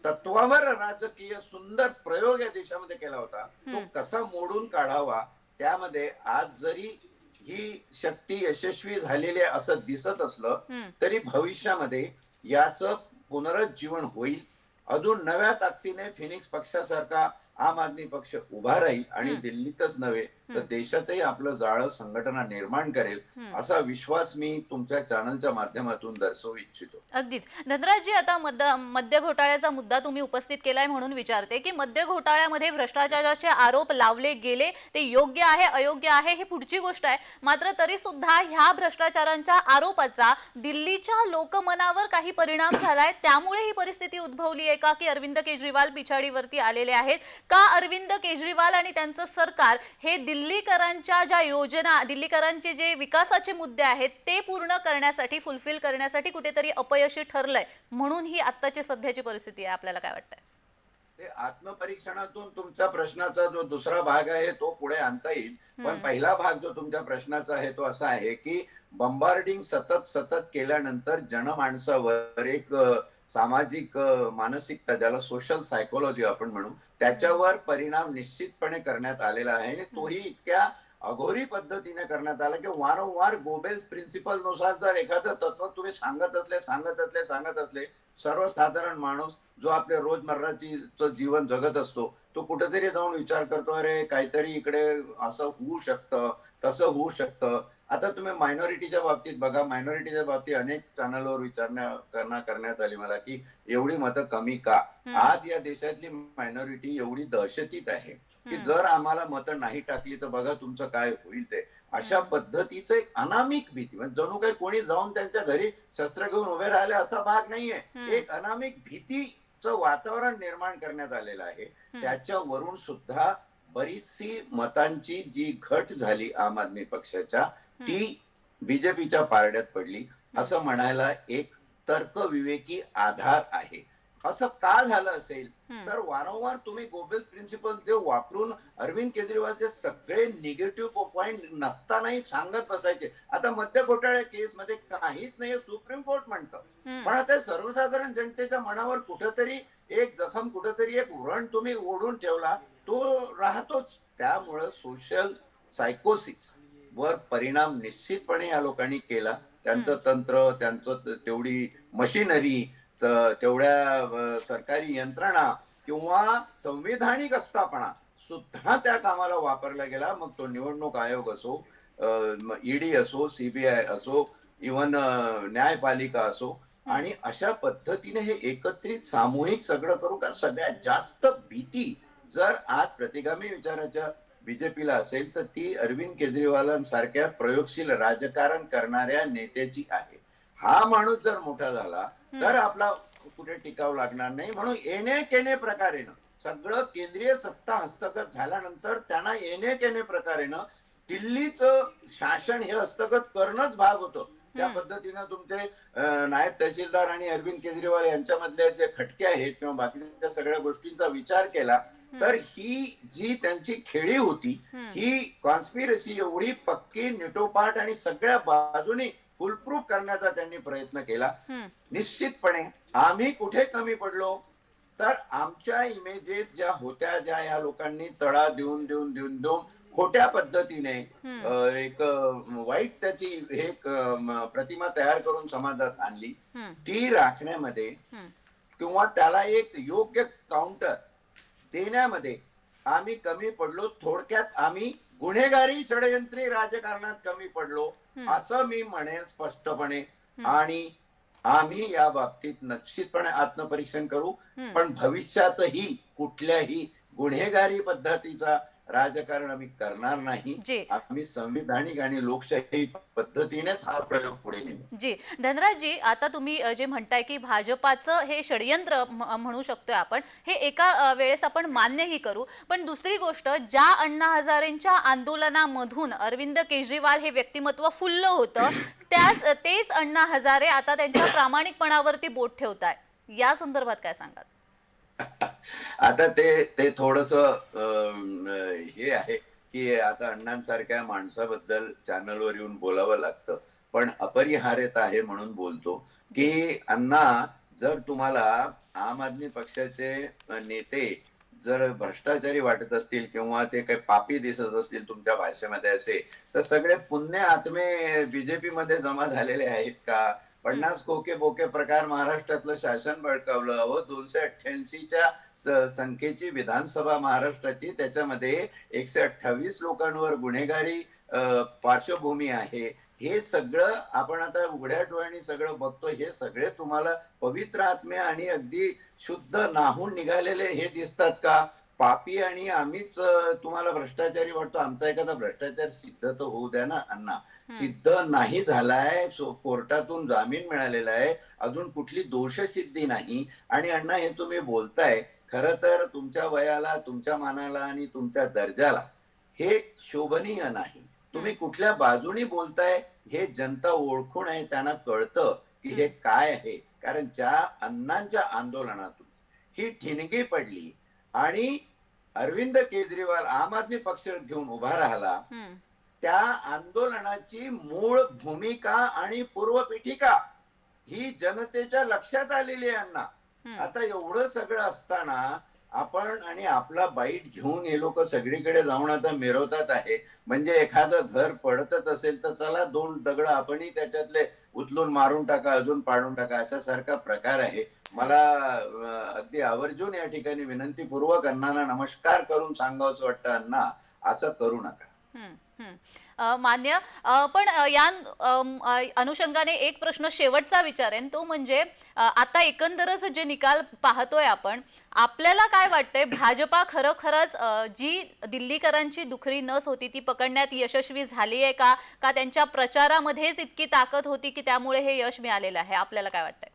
तत्वावर राजकीय सुंदर प्रयोग या देशामध्ये केला होता, तो कसा मोडून काढावा, त्यामध्ये आज जरी ही शक्ती यशस्वी झालेली आहे असं दिसत असलं तरी भविष्यामध्ये याचं पुनरुज्जीवन होईल. अजून नव्या ताकदीने फिनिक्स पक्षासारखा आम आदमी पक्ष उभा राहील आणि दिल्लीतच नव्हे तर देशातही आपलं जाळं संघटना निर्माण करेल, असा विश्वास मी तुमच्या चॅनलच्या माध्यमातून दर्शवू इच्छितो. अगदीच. धनराजजी, आता मद्य घोटाळ्याचा मुद्दा तुम्ही उपस्थित केलाय म्हणून विचारते की मद्य घोटाळ्यामध्ये भ्रष्टाचाराचे आरोप लावले गेले, ते योग्य आहे अयोग्य आहे हे पुढची गोष्ट आहे, मात्र तरी सुद्धा ह्या भ्रष्टाचारांच्या आरोपाचा दिल्लीच्या लोकमनावर काही परिणाम झालाय, त्यामुळे ही परिस्थिती उद्भवली आहे का की अरविंद केजरीवाल पिछाडीवरती आलेले आहेत का? अरविंद केजरीवाल आणि त्यांचं सरकार हे दिल्लीकरांच्या ज्या योजना, दिल्लीकरांचे जे विकासाचे मुद्दे आहेत ते पूर्ण करण्यासाठी, फुलफिल करण्यासाठी कुठेतरी अपयशी ठरलंय, म्हणून ही आत्ताची सध्याची परिस्थिती आहे. आपल्याला काय वाटतंय? ते आत्मपरीक्षणातून तुमच्या प्रश्नाचा जो दुसरा भाग आहे तो पुढे आणता येईल, पण पहिला भाग जो तुमच्या प्रश्नाचा आहे तो असा आहे की बंबार्डिंग सतत केल्यानंतर जनमानसावर एक सामाजिक मानसिकता, ज्याला सोशल सायकोलॉजी आपण म्हणू, त्याच्यावर परिणाम निश्चितपणे करण्यात आलेला आहे. आणि तोही इतक्या अघोरी पद्धतीने करण्यात आला की वारंवार गोबेल्स प्रिन्सिपल नुसार जर एखादं तत्व तुम्ही सांगत असले, सर्वसाधारण माणूस जो आपल्या रोजमर्राची जीवन जगत असतो तो कुठेतरी जाऊन विचार करतो, अरे काहीतरी इकडे असं होऊ शकतं, तसं होऊ शकतं. आता तुम्ही मायनॉरिटीच्या बाबतीत बघा, मायनॉरिटीच्या बाबतीत अनेक चॅनलवर करण्यात आली मला की एवढी मतं कमी का? आज या देशातली मायनॉरिटी एवढी दहशतीत आहे की जर आम्हाला मतं नाही टाकली तर बघा तुमचं काय होईल ते. अशा पद्धतीचं एक अनामिक भीती, म्हणजे जणू काही कोणी जाऊन त्यांच्या घरी शस्त्र घेऊन उभे राहिले असा भाग नाहीये, एक अनामिक भीतीचं वातावरण निर्माण करण्यात आलेलं आहे. त्याच्यावरून सुद्धा बरीचशी मतांची जी घट झाली आम आदमी पक्षाच्या, ती बीजेपीच्या पारड्यात पडली असं म्हणायला एक तर्कविवेकी आधार आहे. असं का झालं असेल तर वारंवार तुम्ही गोबेल्स प्रिन्सिपल जे वापरून अरविंद केजरीवालचे सगळे निगेटिव्ह पॉइंट नसतानाही सांगत बसायचे. आता मद्य घोटाळ्या केसमध्ये काहीच नाही सुप्रीम कोर्ट म्हणतं, पण आता सर्वसाधारण जनतेच्या मनावर कुठेतरी एक जखम, कुठेतरी एक व्रण तुम्ही ओढून ठेवला, तो राहतोच. त्यामुळं सोशल सायकोसिस वर परिणाम निश्चितपणे या लोकांनी केला. त्यांचं तंत्र, त्यांचं तेवढी मशिनरी, तेवढ्या सरकारी यंत्रणा किंवा संविधानिक आस्थापना सुद्धा त्या कामाला वापरला गेला. मग तो निवडणूक आयोग असो, ईडी असो, सीबीआय असो, इव्हन न्यायपालिका असो, आणि अशा पद्धतीने हे एकत्रित सामूहिक सगळं करू का? सगळ्यात जास्त भीती जर आज प्रतिगामी विचाराच्या बीजेपीला असेल तर ती अरविंद केजरीवालांसारख्या प्रयोगशील राजकारण करणाऱ्या नेत्याची आहे. हा माणूस जर मोठा झाला तर आपला कुठे टिकाव लागणार नाही. म्हणून येणे केने प्रकारेनं सगळं केंद्रीय सत्ता हस्तगत झाल्यानंतर त्यांना येणे केने प्रकारेनं दिल्लीचं शासन हे हस्तगत करणंच भाग होतं. त्या पद्धतीनं तुमचे नायब तहसीलदार आणि अरविंद केजरीवाल यांच्यामधले जे खटके आहेत किंवा बाकीच्या सगळ्या गोष्टींचा विचार केला तर ही जी त्यांची खेळी होती, ही कॉन्स्पिरसी एवढी पक्की, निटोपाट आणि सगळ्या बाजूनी फुलप्रूफ करण्याचा त्यांनी प्रयत्न केला. निश्चितपणे आम्ही कुठे कमी पडलो तर आमच्या इमेजेस ज्या होत्या, ज्या या लोकांनी तडा देऊन खोट्या पद्धतीने एक वाईट त्याची एक प्रतिमा तयार करून समाजात आणली, ती राखण्यामध्ये किंवा त्याला एक योग्य काउंटर देण्यामध्ये आम्ही कमी पडलो. थोडक्यात आम्ही गुन्हेगारी षडयंत्री राजकारणात कमी पडलो असं मी म्हणेन स्पष्टपणे. आणि आम्ही या बाबतीत निश्चितपणे आत्मपरीक्षण करू, पण भविष्यातही कुठल्याही गुन्हेगारी पद्धतीचा राजकारण आम्ही करणार नाही. जी. आम्ही संविधानिक आणि लोकशाही पद्धतीनेच हा प्रयोग पुढे नेऊ. जी, धनराजजी, आता तुम्ही जे म्हणताय की भाजपाचं हे षडयंत्र म्हणू शकतोय आपण, हे एका वेळेस आपण मान्यही करू, पण दुसरी गोष्ट, ज्या अण्णा हजारेंच्या आंदोलनामधून अरविंद केजरीवाल हे व्यक्तिमत्व फुललं होतं, तेच अण्णा हजारे आता त्यांच्या प्रामाणिकपणावरती बोट ठेवताय. या संदर्भात काय सांगाल? आता ते थोडस हे आहे की आता अण्णांसारख्या माणसाबद्दल चॅनलवर येऊन बोलावं लागतं, पण अपरिहार्यता आहे म्हणून बोलतो की अण्णा, जर तुम्हाला आम आदमी पक्षाचे नेते जर भ्रष्टाचारी वाटत असतील किंवा ते काही पापी दिसत असतील तुमच्या भाषेमध्ये असे, तर सगळे पुण्य आत्मे बीजेपी मध्ये जमा झालेले आहेत का? 50 खोके बोके प्रकार महाराष्ट्रातलं शासन बळकावलं. अहो, 288च्या संख्येची विधानसभा महाराष्ट्राची, त्याच्यामध्ये 128 लोकांवर गुन्हेगारी पार्श्वभूमी आहे. हे सगळं आपण आता उघड्या डोळ्यांनी सगळं बघतो. हे सगळे तुम्हाला पवित्र आत्मे आणि अगदी शुद्ध नाहून निघालेले हे दिसतात का? पापी आणि आम्हीच तुम्हाला भ्रष्टाचारी वाटतो? आमचा एखादा भ्रष्टाचार सिद्ध तर होऊ द्या ना अण्णा. सिद्ध नाही झालाय, कोर्टातून जामीन मिळालेला आहे, अजून कुठली दोषसिद्धी नाही. आणि अण्णा, हे तुम्ही बोलताय, खरं तर तुमच्या वयाला, तुमच्या मानाला आणि तुमच्या दर्जाला हे शोभनीय नाही. तुम्ही कुठल्या बाजूनी बोलताय हे जनता ओळखून आहे, त्यांना कळतं की हे काय आहे. कारण ज्या अण्णांच्या आंदोलनातून ही ठिणगी पडली आणि अरविंद केजरीवाल आम आदमी पक्ष घेऊन उभा राहिला, त्या आंदोलनाची मूळ भूमिका आणि पूर्वपीठिका ही जनतेच्या लक्षात आलेली आहे अण्णा. आता एवढं सगळं असताना आपण आणि आपला बाईट घेऊन हे लोक सगळीकडे जाऊन आता मिरवतात आहे. म्हणजे एखादं घर पडतच असेल तर चला 2 दगड आपणही त्याच्यातले उचलून मारून टाका, अजून पाडून टाका, असा सारखा प्रकार आहे. मला अगदी आवर्जून या ठिकाणी विनंतीपूर्वक अण्णांना नमस्कार करून सांगावंसं वाटतं, अण्णा, असं करू नका. मान्य. पण या अनुषंगाने एक प्रश्न शेवटचा विचारेन, तो म्हणजे आता एकंदरच जे निकाल पाहतोय आपण, आपल्याला काय वाटतंय, भाजपा खरोखरच जी दिल्लीकरांची दुखरी नस होती ती पकडण्यात यशस्वी झाली आहे का? का त्यांच्या प्रचारामध्येच इतकी ताकद होती की त्यामुळे हे यश मिळालेलं आहे? आपल्याला काय वाटतंय?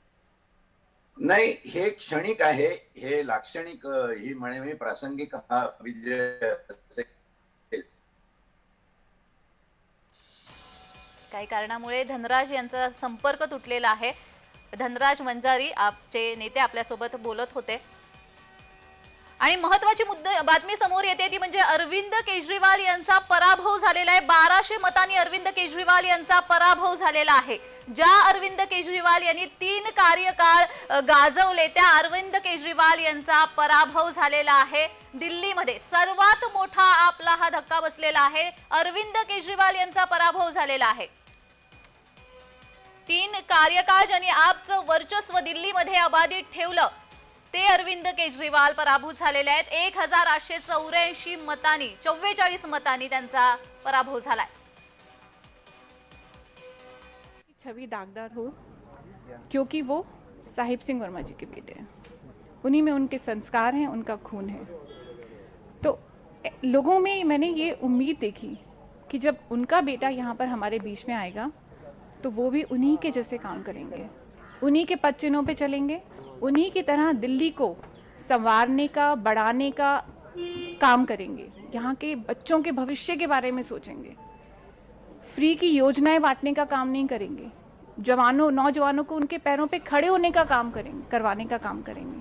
नाही, हे क्षणिक आहे, हे लाक्षणिक, ही म्हणे प्रासंगिक हा विजय काही कारणामुळे धनराज यांचा संपर्क तुटलेला आहे. धनराज वंजारी आपचे नेते आपल्यासोबत बोलत होते आणि महत्वाची बातमी समोर येते ती म्हणजे अरविंद केजरीवाल यांचा पराभव झालेला आहे. 1200 मतांनी अरविंद केजरीवाल यांचा पराभव झालेला आहे. ज्या अरविंद केजरीवाल यांनी 3 कार्यकाळ गाजवले, त्या अरविंद केजरीवाल यांचा पराभव झालेला आहे. दिल्लीमध्ये सर्वात मोठा आपला हा धक्का बसलेला आहे. अरविंद केजरीवाल यांचा पराभव झालेला आहे. 3 कार्यकाळ ज्यांनी आपचं वर्चस्व दिल्लीमध्ये अबाधित ठेवलं, ते अरविंद केजरीवाल पराभूत झालेले आहेत. 1884 मतांनी, 44 मतांनी त्यांचा पराभव झालाय. छवि दागदार हो, क्योंकि वो साहिब सिंह वर्मा जी के बेटे हैं. उन्हीं में उनके संस्कार हैं, उनका खून है. तो लोगों में मैंने ये उम्मीद देखी कि जब उनका बेटा यहाँ पर हमारे बीच में आएगा तो वो भी उन्हीं के जैसे काम करेंगे, उन्हीं के पद चिन्हों पे चलेंगे, उन्हीं की तरह दिल्ली को संवारने का, बढ़ाने का काम करेंगे, यहाँ के बच्चों के भविष्य के बारे में सोचेंगे. फ्री की योजनाएं बांटने का काम नहीं करेंगे, नौजवानों को उनके पैरों पे खड़े होने का काम करेंगे, करवाने का काम करेंगे,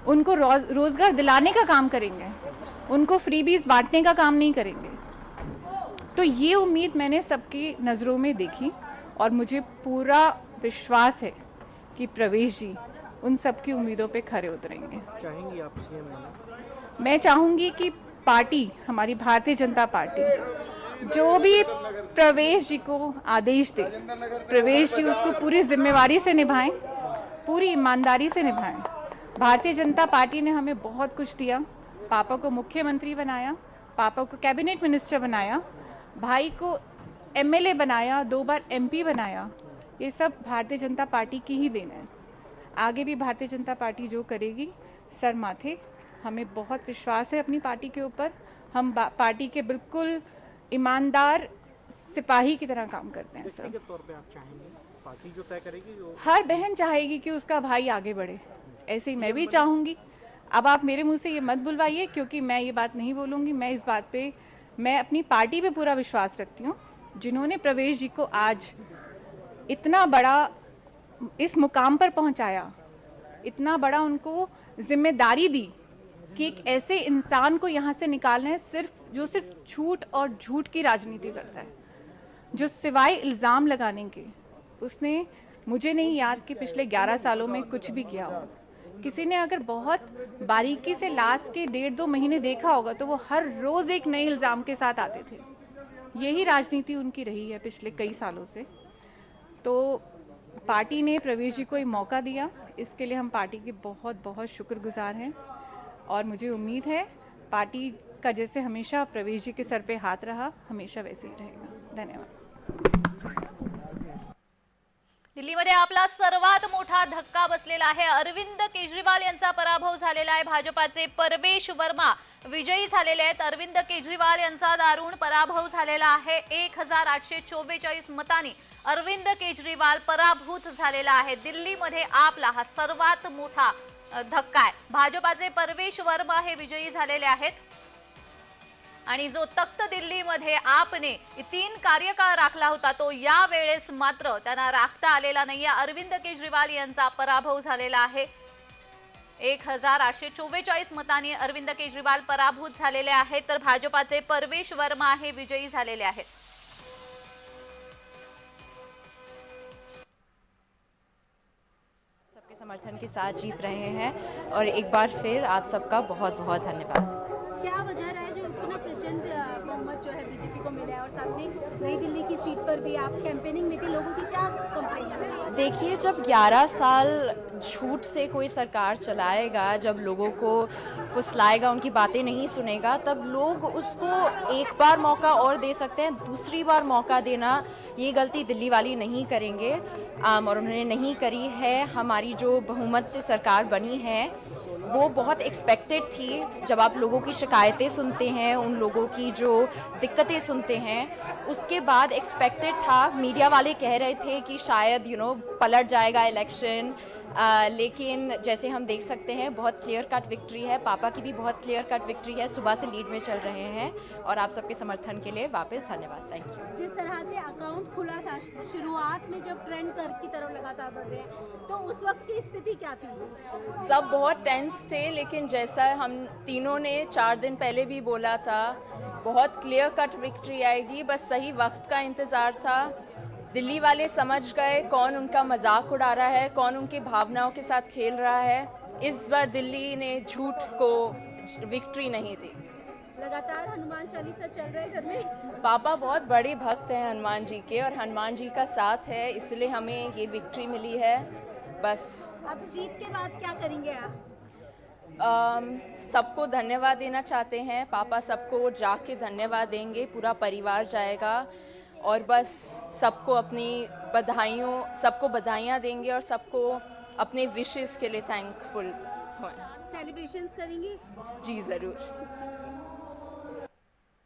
उनको रोजगार दिलाने का काम करेंगे, उनको फ्रीबीज बांटने का काम नहीं करेंगे. तो ये उम्मीद मैंने सबकी नज़रों में देखी और मुझे पूरा विश्वास है कि प्रवेश जी उन सबकी उम्मीदों पे खरे उतरेंगे. चाहेंगी आप सीएम बनना? मैं चाहूँगी कि पार्टी, हमारी भारतीय जनता पार्टी, जो भी प्रवेश जी को आदेश दे, प्रवेश जी उसको पूरी जिम्मेवारी से निभाएं, पूरी ईमानदारी से निभाएं. भारतीय जनता पार्टी ने हमें बहुत कुछ दिया. पापा को मुख्यमंत्री बनाया, पापा को कैबिनेट मिनिस्टर बनाया, भाई को एमएलए बनाया, 2 बार एमपी बनाया, ये सब भारतीय जनता पार्टी की ही देन है। आगे भी भारतीय जनता पार्टी जो करेगी सर माथे, हमें बहुत विश्वास है अपनी पार्टी के ऊपर। हम पार्टी के बिल्कुल ईमानदार सिपाही की तरह काम करते हैं सर। व्यक्तिगत तौर पे आप चाहेंगे पार्टी जो तय करेगी वो हर बहन चाहेगी कि उसका भाई आगे बढ़े, ऐसे ही मैं भी चाहूँगी। अब आप मेरे मुंह से ये मत बुलवाइए, क्योंकि मैं ये बात नहीं बोलूँगी। मैं इस बात पे, मैं अपनी पार्टी पे पूरा विश्वास रखती हूँ, जिन्होंने प्रवेश जी को आज इतना बड़ा इस मुकाम पर पहुँचाया, इतना बड़ा उनको जिम्मेदारी दी कि एक ऐसे इंसान को यहाँ से निकालना है जो सिर्फ झूठ और झूठ की राजनीति करता है, जो सिवाय इल्ज़ाम लगाने के, उसने मुझे नहीं याद कि पिछले 11 सालों में कुछ भी किया हो। किसी ने अगर बहुत बारीकी से लास्ट के 1.5-2 महीने देखा होगा तो वो हर रोज़ एक नए इल्ज़ाम के साथ आते थे। यही राजनीति उनकी रही है पिछले कई सालों से। तो पार्टी ने प्रवेश जी को एक मौका दिया, इसके लिए हम पार्टी के बहुत बहुत शुक्रगुजार हैं और मुझे उम्मीद है पार्टी का जैसे हमेशा प्रवेश जी के सर पे हाथ रहा, हमेशा वैसे ही रहेगा। धन्यवाद। दिल्लीमध्ये आपला सर्वात मोठा धक्का बसलेला आहे। अरविंद केजरीवाल यांचा पराभव झालेला आहे। भाजपाचे परवेश वर्मा विजयी झालेले आहेत। अरविंद केजरीवाल यांचा दारुण पराभव झालेला आहे। 1844 मतांनी अरविंद केजरीवाल पराभूत झालेला आहे। दिल्लीमध्ये आपला हा सर्वात मोठा धक्का आहे। भाजपाचे परवेश वर्मा हे विजयी झालेले आहेत आणि जो तख्त दिल्लीमध्ये आपने 3 कार्यकाळ राखला होता तो या वेळेस मात्र त्यांना राखता आलेला नाहीये। अरविंद केजरीवाल यांचा पराभव झालेला आहे। 1844 मतांनी अरविंद केजरीवाल पराभूत झालेले आहेत, तर भाजपाचे परवेश वर्मा हे विजयी झालेले आहेत। सबके समर्थन के साथ जीत रहे हैं और एक बार फिर आप सबका बहुत बहुत धन्यवाद। क्या वजह रहा है जो इतना प्रचंड बहुमत जो है बीजेपी को मिला है, और साथ में नई दिल्ली की सीट पर भी आप कैंपेनिंग में थे, लोगों की क्या कंप्लेंट है? देखिए, जब 11 साल झूठ से कोई सरकार चलाएगा, जब लोगों को फुसलाएगा, उनकी बातें नहीं सुनेगा, तब लोग उसको एक बार मौका और दे सकते हैं। दूसरी बार मौका देना, ये गलती दिल्ली वाली नहीं करेंगे और उन्होंने नहीं करी है। हमारी जो बहुमत से सरकार बनी है वो बहुत एक्सपेक्टेड थी। जब आप लोगों की शिकायतें सुनते हैं, उन लोगों की जो दिक्कतें सुनते हैं, उसके बाद एक्सपेक्टेड था। मीडिया वाले कह रहे थे कि शायद पलट जाएगा इलेक्शन, लेकिन जैसे हम देख सकते हैं बहुत क्लियर कट विक्ट्री है। पापा की भी बहुत क्लियर कट विक्ट्री है, सुबह से लीड में चल रहे हैं और आप सबके समर्थन के लिए वापस धन्यवाद। Thank you. जिस तरह से अकाउंट खुला था शुरुआत में, जब ट्रेंड की तरफ लगातार बढ़ रहे हैं, तो उस वक्त की स्थिति क्या थी? सब बहुत टेंस थे, लेकिन जैसा हम तीनों ने 4 दिन पहले भी बोला था, बहुत क्लियर कट विक्ट्री आएगी, बस सही वक्त का इंतज़ार था। दिल्ली वाले समझ गए कौन उनका मजाक उड़ा रहा है, कौन उनकी भावनाओं के साथ खेल रहा है। इस बार दिल्ली ने झूठ को विक्ट्री नहीं दी। लगातार हनुमान चालीसा चल रहे घर में। पापा बहुत बड़े भक्त हैं हनुमान जी के और हनुमान जी का साथ है, इसलिए हमें ये विक्ट्री मिली है। बस अब जीत के बाद क्या करेंगे आप? सबको धन्यवाद देना चाहते हैं। पापा सबको जाके धन्यवाद देंगे, पूरा परिवार जाएगा और बस सबको बधाइयाँ देंगे और सबको अपने विशेस के लिए थैंकफुल हों। सेलिब्रेशंस करेंगे? जी ज़रूर।